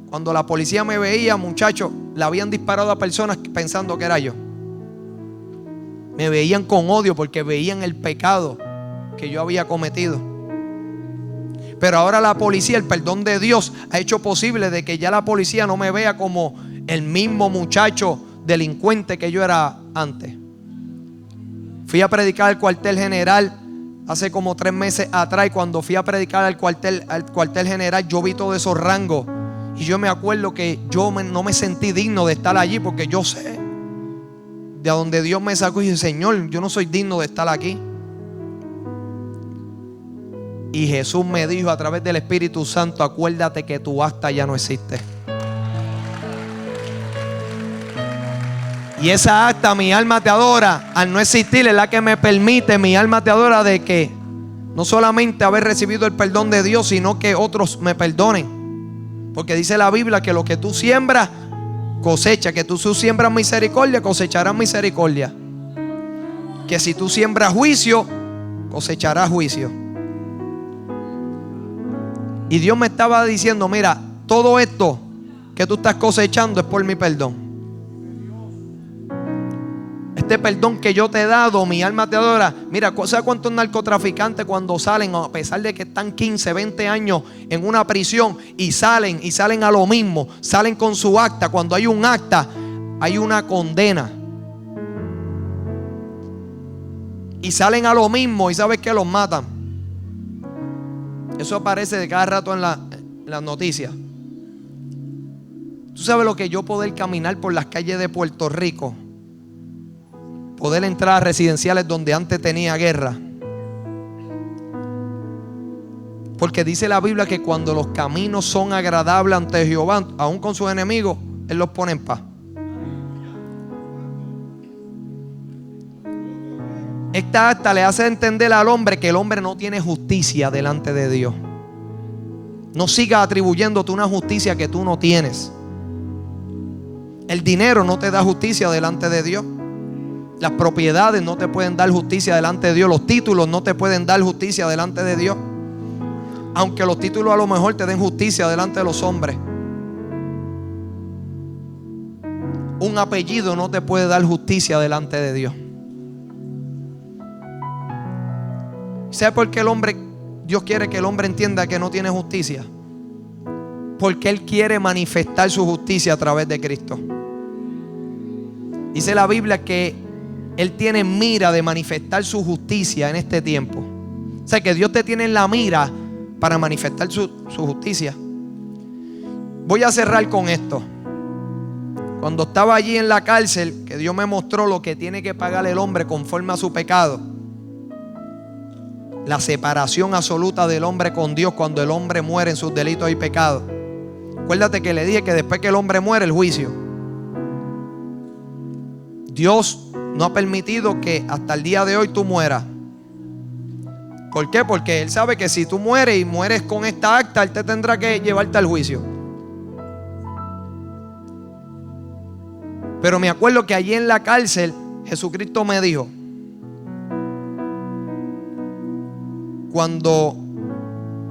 cuando la policía me veía, muchachos, le habían disparado a personas pensando que era yo. Me veían con odio porque veían el pecado que yo había cometido. Pero ahora la policía, el perdón de Dios ha hecho posible de que ya la policía no me vea como el mismo muchacho delincuente que yo era antes. Fui a predicar al cuartel general hace como 3 meses atrás, y cuando fui a predicar al cuartel general, yo vi todos esos rangos. Y yo me acuerdo que yo no me sentí digno de estar allí, porque yo sé de donde Dios me sacó. Y dije: Señor, yo no soy digno de estar aquí. Y Jesús me dijo a través del Espíritu Santo: acuérdate que tu acta ya no existe. Y esa acta, mi alma te adora, al no existir, es la que me permite, mi alma te adora, de que no solamente haber recibido el perdón de Dios, sino que otros me perdonen. Porque dice la Biblia que lo que tú siembras, cosecha. Que tú siembras misericordia, cosecharás misericordia. Que si tú siembras juicio, cosecharás juicio. Y Dios me estaba diciendo: mira, todo esto que tú estás cosechando es por mi perdón. Este perdón que yo te he dado, mi alma te adora. Mira, ¿sabes cuántos narcotraficantes cuando salen, a pesar de que están 15, 20 años en una prisión, y salen a lo mismo? Salen con su acta. Cuando hay un acta, hay una condena. Y salen a lo mismo, y ¿sabes qué? Los matan. Eso aparece de cada rato en las noticias. ¿Tú sabes lo que yo poder caminar por las calles de Puerto Rico? Poder entrar a residenciales donde antes tenía guerra. Porque dice la Biblia que cuando los caminos son agradables ante Jehová, aún con sus enemigos, Él los pone en paz. Esta acta le hace entender al hombre que el hombre no tiene justicia delante de Dios. No sigas atribuyéndote una justicia que tú no tienes. El dinero no te da justicia delante de Dios. Las propiedades no te pueden dar justicia delante de Dios. Los títulos no te pueden dar justicia delante de Dios. Aunque los títulos a lo mejor te den justicia delante de los hombres. Un apellido no te puede dar justicia delante de Dios. ¿Sabe por qué Dios quiere que el hombre entienda que no tiene justicia? Porque Él quiere manifestar su justicia a través de Cristo. Dice la Biblia que Él tiene mira de manifestar su justicia en este tiempo. O sea que Dios te tiene en la mira para manifestar su justicia. Voy a cerrar con esto. Cuando estaba allí en la cárcel, que Dios me mostró lo que tiene que pagar el hombre conforme a su pecado. La separación absoluta del hombre con Dios cuando el hombre muere en sus delitos y pecados. Acuérdate que le dije que después que el hombre muere, el juicio. Dios no ha permitido que hasta el día de hoy tú mueras. ¿Por qué? Porque Él sabe que si tú mueres y mueres con esta acta, Él te tendrá que llevarte al juicio. Pero me acuerdo que allí en la cárcel Jesucristo me dijo: cuando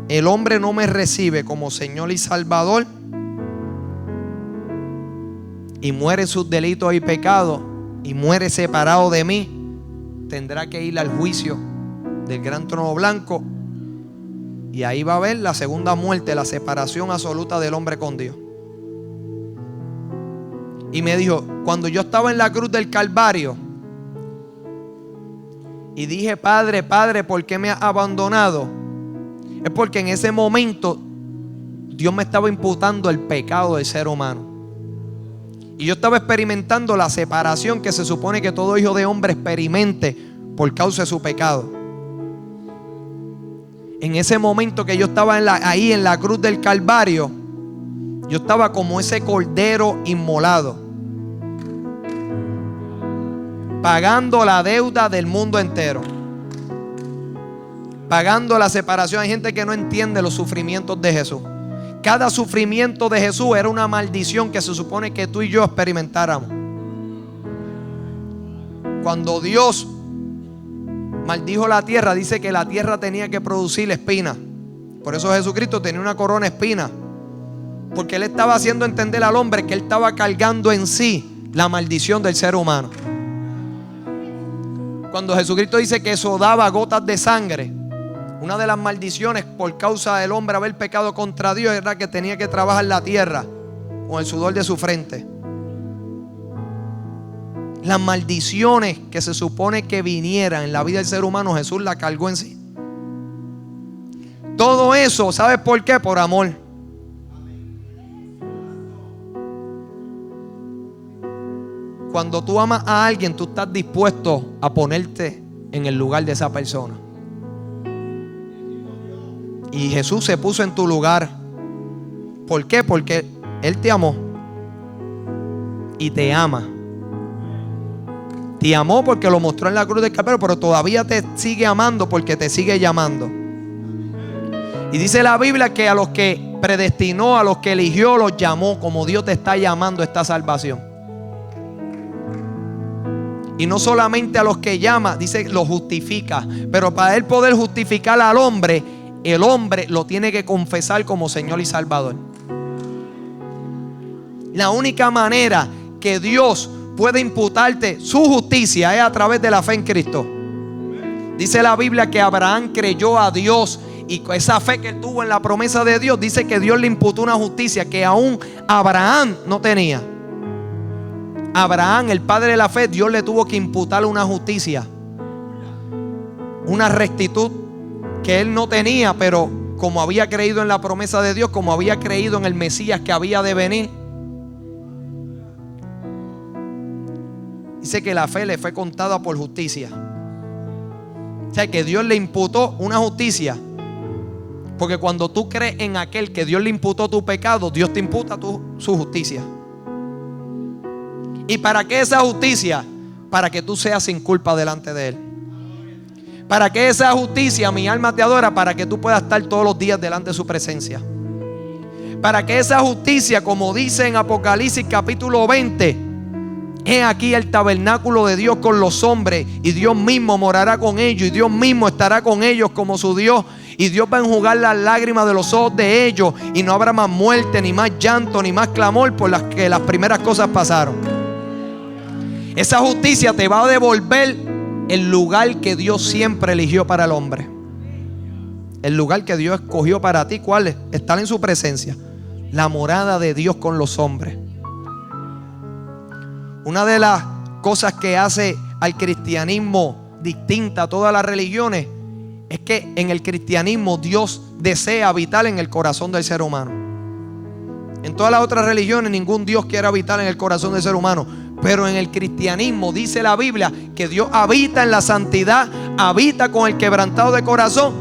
el hombre no me recibe como Señor y Salvador y muere en sus delitos y pecados y muere separado de mí, tendrá que ir al juicio del gran trono blanco, y ahí va a haber la segunda muerte, la separación absoluta del hombre con Dios. Y me dijo, cuando yo estaba en la cruz del Calvario y dije: Padre, Padre, ¿por qué me has abandonado? Es porque en ese momento Dios me estaba imputando el pecado del ser humano. Y yo estaba experimentando la separación que se supone que todo hijo de hombre experimente por causa de su pecado. En ese momento que yo estaba ahí en la cruz del Calvario, yo estaba como ese cordero inmolado, pagando la deuda del mundo entero, pagando la separación. Hay gente que no entiende los sufrimientos de Jesús. Cada sufrimiento de Jesús era una maldición que se supone que tú y yo experimentáramos. Cuando Dios maldijo la tierra, dice que la tierra tenía que producir espinas. Por eso Jesucristo tenía una corona de espinas, porque Él estaba haciendo entender al hombre que Él estaba cargando en sí la maldición del ser humano. Cuando Jesucristo dice que eso daba gotas de sangre, una de las maldiciones por causa del hombre haber pecado contra Dios era que tenía que trabajar la tierra con el sudor de su frente. Las maldiciones que se supone que vinieran en la vida del ser humano, Jesús la cargó en sí. Todo eso, ¿sabes por qué? Por amor. Cuando tú amas a alguien, tú estás dispuesto a ponerte en el lugar de esa persona. Y Jesús se puso en tu lugar. ¿Por qué? Porque Él te amó y te ama. Te amó porque lo mostró en la cruz del Calvario, pero todavía te sigue amando porque te sigue llamando. Y dice la Biblia que a los que predestinó, a los que eligió, los llamó, como Dios te está llamando a esta salvación. Y no solamente a los que llama, dice los justifica. Pero para Él poder justificar al hombre, el hombre lo tiene que confesar como Señor y Salvador. La única manera que Dios puede imputarte su justicia es a través de la fe en Cristo. Dice la Biblia que Abraham creyó a Dios, y esa fe que él tuvo en la promesa de Dios, dice que Dios le imputó una justicia que aún Abraham no tenía. Abraham, el padre de la fe, Dios le tuvo que imputar una justicia, una rectitud que él no tenía, pero como había creído en la promesa de Dios, como había creído en el Mesías que había de venir, dice que la fe le fue contada por justicia. O sea que Dios le imputó una justicia, porque cuando tú crees en aquel que Dios le imputó tu pecado, Dios te imputa su justicia. ¿Y para qué esa justicia? Para que tú seas sin culpa delante de Él. Para que esa justicia, mi alma te adora, para que tú puedas estar todos los días delante de su presencia. Para que esa justicia, como dice en Apocalipsis capítulo 20, he aquí el tabernáculo de Dios con los hombres, y Dios mismo morará con ellos, y Dios mismo estará con ellos como su Dios, y Dios va a enjugar las lágrimas de los ojos de ellos, y no habrá más muerte, ni más llanto, ni más clamor, por las que las primeras cosas pasaron. Esa justicia te va a devolver el lugar que Dios siempre eligió para el hombre. El lugar que Dios escogió para ti, ¿cuál es? Estar en su presencia. La morada de Dios con los hombres. Una de las cosas que hace al cristianismo distinta a todas las religiones es que en el cristianismo Dios desea habitar en el corazón del ser humano. En todas las otras religiones ningún Dios quiere habitar en el corazón del ser humano. Pero en el cristianismo dice la Biblia que Dios habita en la santidad, habita con el quebrantado de corazón.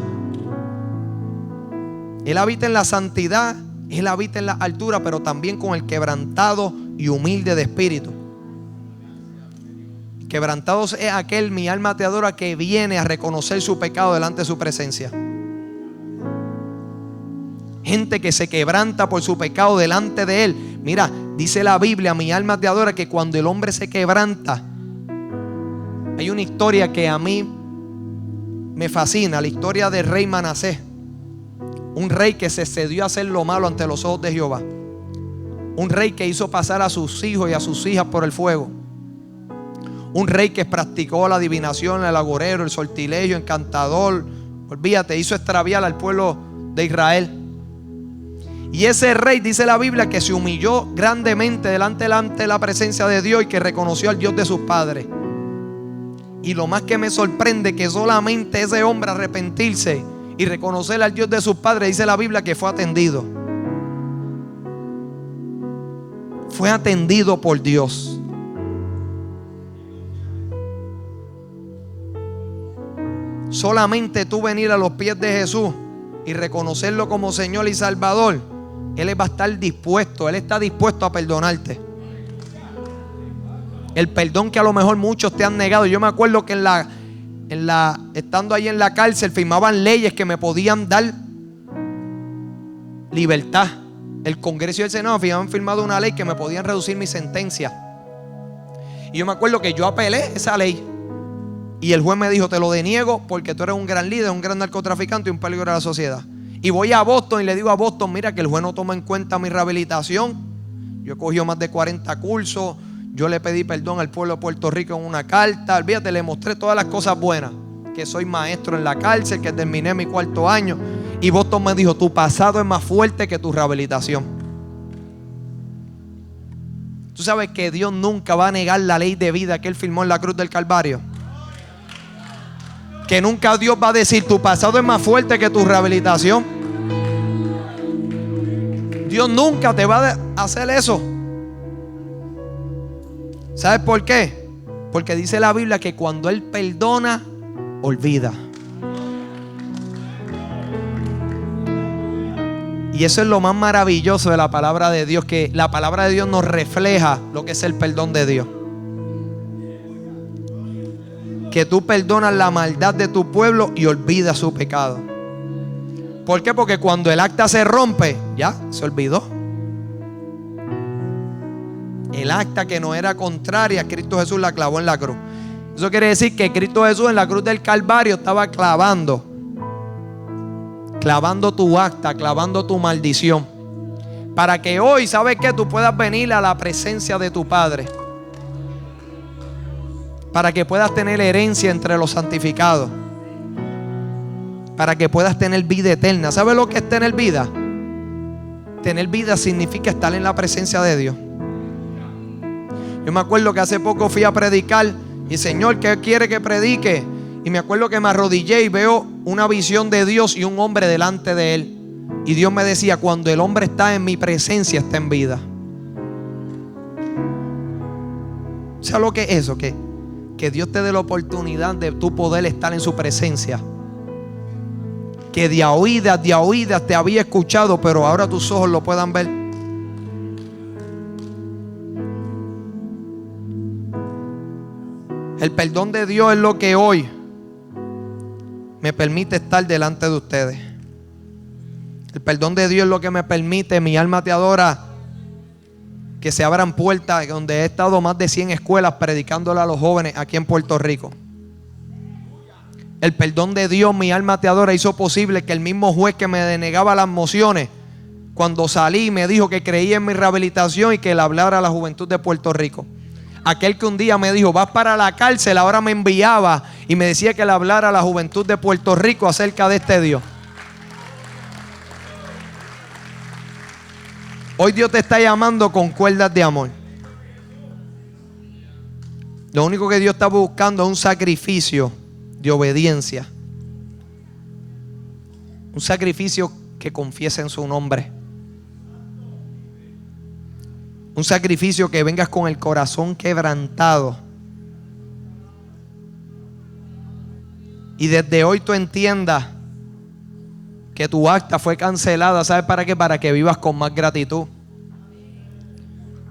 Él habita en la santidad, Él habita en la altura, pero también con el quebrantado y humilde de espíritu. Quebrantado es aquel, mi alma te adora, que viene a reconocer su pecado delante de su presencia. Gente que se quebranta por su pecado delante de Él. Mira, dice la Biblia, mi alma te adora, que cuando el hombre se quebranta, hay una historia que a mí me fascina, la historia del rey Manasés. Un rey que se cedió a hacer lo malo ante los ojos de Jehová. Un rey que hizo pasar a sus hijos y a sus hijas por el fuego. Un rey que practicó la adivinación, el agorero, el sortilegio, encantador. Olvídate, hizo extraviar al pueblo de Israel. Y ese rey, dice la Biblia, que se humilló grandemente delante de la presencia de Dios y que reconoció al Dios de sus padres. Y lo más que me sorprende, que solamente ese hombre arrepentirse y reconocer al Dios de sus padres, dice la Biblia que fue atendido. Fue atendido por Dios. Solamente tú venir a los pies de Jesús y reconocerlo como Señor y Salvador, Él va a estar dispuesto, Él está dispuesto a perdonarte. El perdón que a lo mejor muchos te han negado. Yo me acuerdo que estando ahí en la cárcel, firmaban leyes que me podían dar libertad. El Congreso y el Senado habían firmado una ley que me podían reducir mi sentencia. Y yo me acuerdo que yo apelé esa ley. Y el juez me dijo, te lo deniego porque tú eres un gran líder, un gran narcotraficante y un peligro a la sociedad. Y voy a Boston y le digo a Boston, mira que el juez no toma en cuenta mi rehabilitación. Yo he cogido más de 40 cursos. Yo le pedí perdón al pueblo de Puerto Rico en una carta. Olvídate, le mostré todas las cosas buenas. Que soy maestro en la cárcel, que terminé mi 4º año. Y Boston me dijo, tu pasado es más fuerte que tu rehabilitación. Tú sabes que Dios nunca va a negar la ley de vida que Él firmó en la cruz del Calvario. Que nunca Dios va a decir, tu pasado es más fuerte que tu rehabilitación. Dios nunca te va a hacer eso. ¿Sabes por qué? Porque dice la Biblia que cuando Él perdona, olvida. Y eso es lo más maravilloso de la palabra de Dios, que la palabra de Dios nos refleja lo que es el perdón de Dios. Que tú perdonas la maldad de tu pueblo y olvidas su pecado. ¿Por qué? Porque cuando el acta se rompe, ya se olvidó. El acta que no era contraria, Cristo Jesús la clavó en la cruz. Eso quiere decir que Cristo Jesús en la cruz del Calvario estaba clavando tu acta, clavando tu maldición. Para que hoy, ¿sabes qué? Tú puedas venir a la presencia de tu Padre. Para que puedas tener herencia entre los santificados. Para que puedas tener vida eterna. ¿Sabes lo que es tener vida? Tener vida significa estar en la presencia de Dios. Yo me acuerdo que hace poco fui a predicar y Señor, ¿qué quiere que predique? Y me acuerdo que me arrodillé y veo una visión de Dios y un hombre delante de Él. Y Dios me decía, cuando el hombre está en mi presencia, está en vida. ¿Sabes lo que es eso? Que Dios te dé la oportunidad de tu poder estar en su presencia. Que de oídas te había escuchado, pero ahora tus ojos lo puedan ver. El perdón de Dios es lo que hoy me permite estar delante de ustedes. El perdón de Dios es lo que me permite, mi alma te adora, que se abran puertas donde he estado más de 100 escuelas predicándole a los jóvenes aquí en Puerto Rico. El perdón de Dios, mi alma te adora, hizo posible que el mismo juez que me denegaba las mociones, cuando salí me dijo que creía en mi rehabilitación y que le hablara a la juventud de Puerto Rico. Aquel que un día me dijo, vas para la cárcel, ahora me enviaba y me decía que le hablara a la juventud de Puerto Rico acerca de este Dios. Hoy Dios te está llamando con cuerdas de amor. Lo único que Dios está buscando es un sacrificio de obediencia. Un sacrificio que confiese en su nombre. Un sacrificio que vengas con el corazón quebrantado. Y desde hoy tú entiendas que tu acta fue cancelada. ¿Sabes para qué? Para que vivas con más gratitud.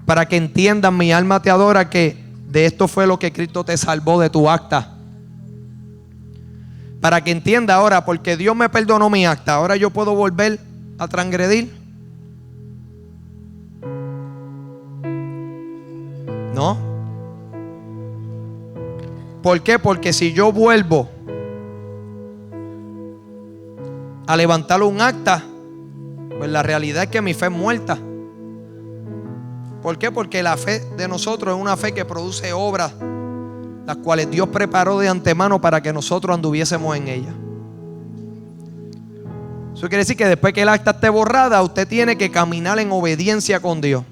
Para que entiendas, mi alma te adora, que de esto fue lo que Cristo te salvó, de tu acta. Para que entiendas ahora, porque Dios me perdonó mi acta, ahora yo puedo volver a transgredir. ¿No? ¿Por qué? Porque si yo vuelvo a levantar un acta, pues la realidad es que mi fe es muerta. ¿Por qué? Porque la fe de nosotros es una fe que produce obras, las cuales Dios preparó de antemano para que nosotros anduviésemos en ellas. Eso quiere decir que después que el acta esté borrada, usted tiene que caminar en obediencia con Dios.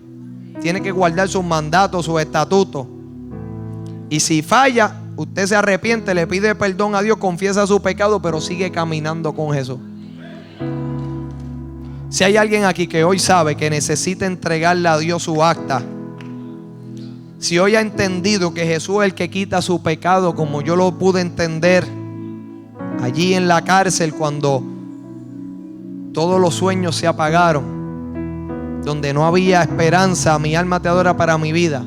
Tiene que guardar sus mandatos, sus estatutos. Y si falla, usted se arrepiente, le pide perdón a Dios, confiesa su pecado, pero sigue caminando con Jesús. Si hay alguien aquí que hoy sabe que necesita entregarle a Dios su acta, si hoy ha entendido que Jesús es el que quita su pecado, como yo lo pude entender allí en la cárcel cuando todos los sueños se apagaron, donde no había esperanza, mi alma te adora, para mi vida.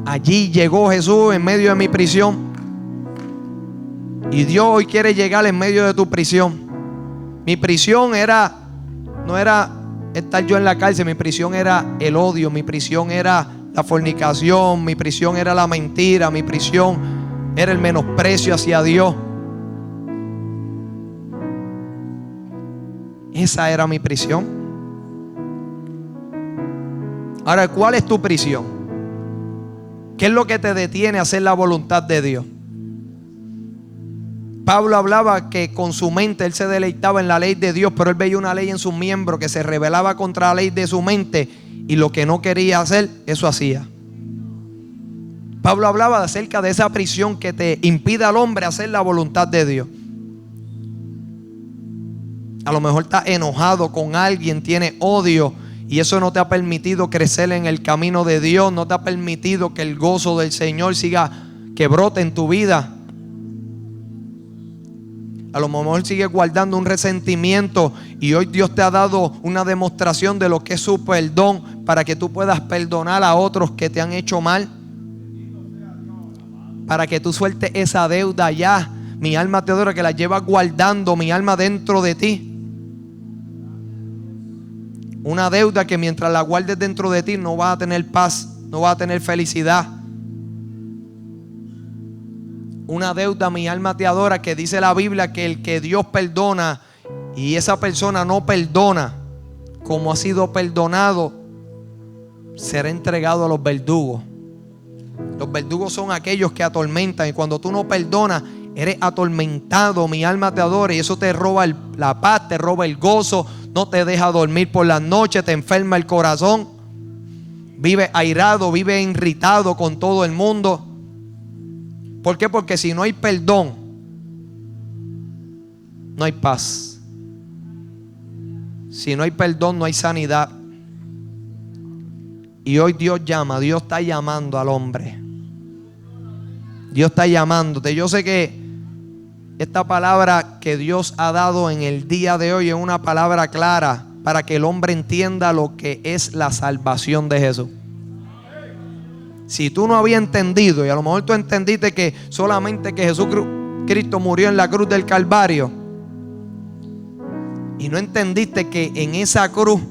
Allí llegó Jesús en medio de mi prisión. Y Dios hoy quiere llegar en medio de tu prisión. Mi prisión no era estar yo en la cárcel. Mi prisión era el odio. Mi prisión era la fornicación. Mi prisión era la mentira. Mi prisión era el menosprecio hacia Dios. Esa era mi prisión. Ahora, ¿cuál es tu prisión? ¿Qué es lo que te detiene a hacer la voluntad de Dios? Pablo hablaba que con su mente él se deleitaba en la ley de Dios, pero él veía una ley en sus miembros que se rebelaba contra la ley de su mente, y lo que no quería hacer, eso hacía. Pablo hablaba acerca de esa prisión que te impide al hombre hacer la voluntad de Dios. A lo mejor estás enojado con alguien, tienes odio, y eso no te ha permitido crecer en el camino de Dios. No te ha permitido que el gozo del Señor que brote en tu vida. A lo mejor sigues guardando un resentimiento, y hoy Dios te ha dado una demostración de lo que es su perdón, para que tú puedas perdonar a otros que te han hecho mal, para que tú sueltes esa deuda ya. Mi alma te adora, que la llevas guardando, mi alma, dentro de ti. Una deuda que mientras la guardes dentro de ti no vas a tener paz, no vas a tener felicidad. Una deuda, mi alma te adora, que dice la Biblia que el que Dios perdona y esa persona no perdona como ha sido perdonado, será entregado a los verdugos. Los verdugos son aquellos que atormentan, y cuando tú no perdonas, eres atormentado, mi alma te adora, y eso te roba la paz, te roba el gozo, no te deja dormir por las noches, te enferma el corazón, vive airado, vive irritado con todo el mundo. ¿Por qué? Porque si no hay perdón, no hay paz. Si no hay perdón, no hay sanidad. Y hoy Dios está llamando al hombre. Dios está llamándote. Yo sé que esta palabra que Dios ha dado en el día de hoy es una palabra clara para que el hombre entienda lo que es la salvación de Jesús. Si tú no habías entendido, y a lo mejor tú entendiste que solamente que Jesucristo murió en la cruz del Calvario, y no entendiste que en esa cruz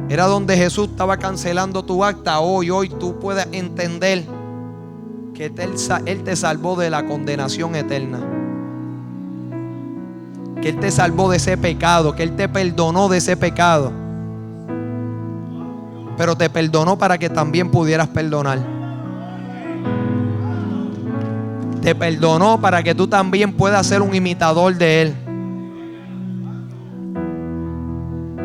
era donde Jesús estaba cancelando tu acta, hoy tú puedes entender que Él te salvó de la condenación eterna, que Él te salvó de ese pecado, que Él te perdonó de ese pecado, pero te perdonó para que también pudieras perdonar. Te perdonó para que tú también puedas ser un imitador de Él.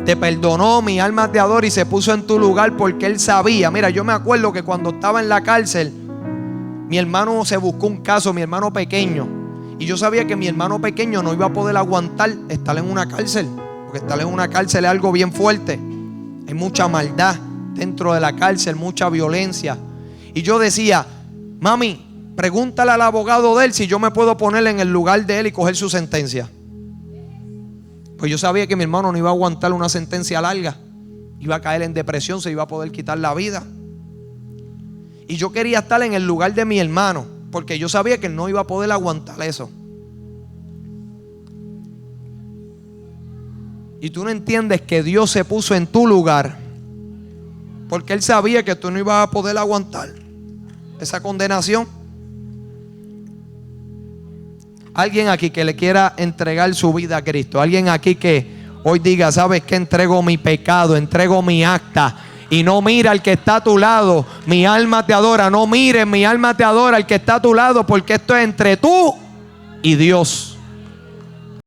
Te perdonó, mi alma te adora, y se puso en tu lugar porque Él sabía. Mira, yo me acuerdo que cuando estaba en la cárcel, mi hermano se buscó un caso, mi hermano pequeño, y yo sabía que mi hermano pequeño no iba a poder aguantar estar en una cárcel, porque estar en una cárcel es algo bien fuerte. Hay mucha maldad, dentro de la cárcel, mucha violencia. Y yo decía, mami, pregúntale al abogado de él si yo me puedo poner en el lugar de él y coger su sentencia. Pues yo sabía que mi hermano no iba a aguantar una sentencia larga. Iba a caer en depresión, se iba a poder quitar la vida. Y yo quería estar en el lugar de mi hermano, porque yo sabía que él no iba a poder aguantar eso. Y tú no entiendes que Dios se puso en tu lugar, porque Él sabía que tú no ibas a poder aguantar esa condenación. Alguien aquí que le quiera entregar su vida a Cristo. Alguien aquí que hoy diga, ¿sabes qué? Entrego mi pecado, entrego mi acta. Y no mira al que está a tu lado. Mi alma te adora. No mires, mi alma te adora al que está a tu lado, porque esto es entre tú y Dios.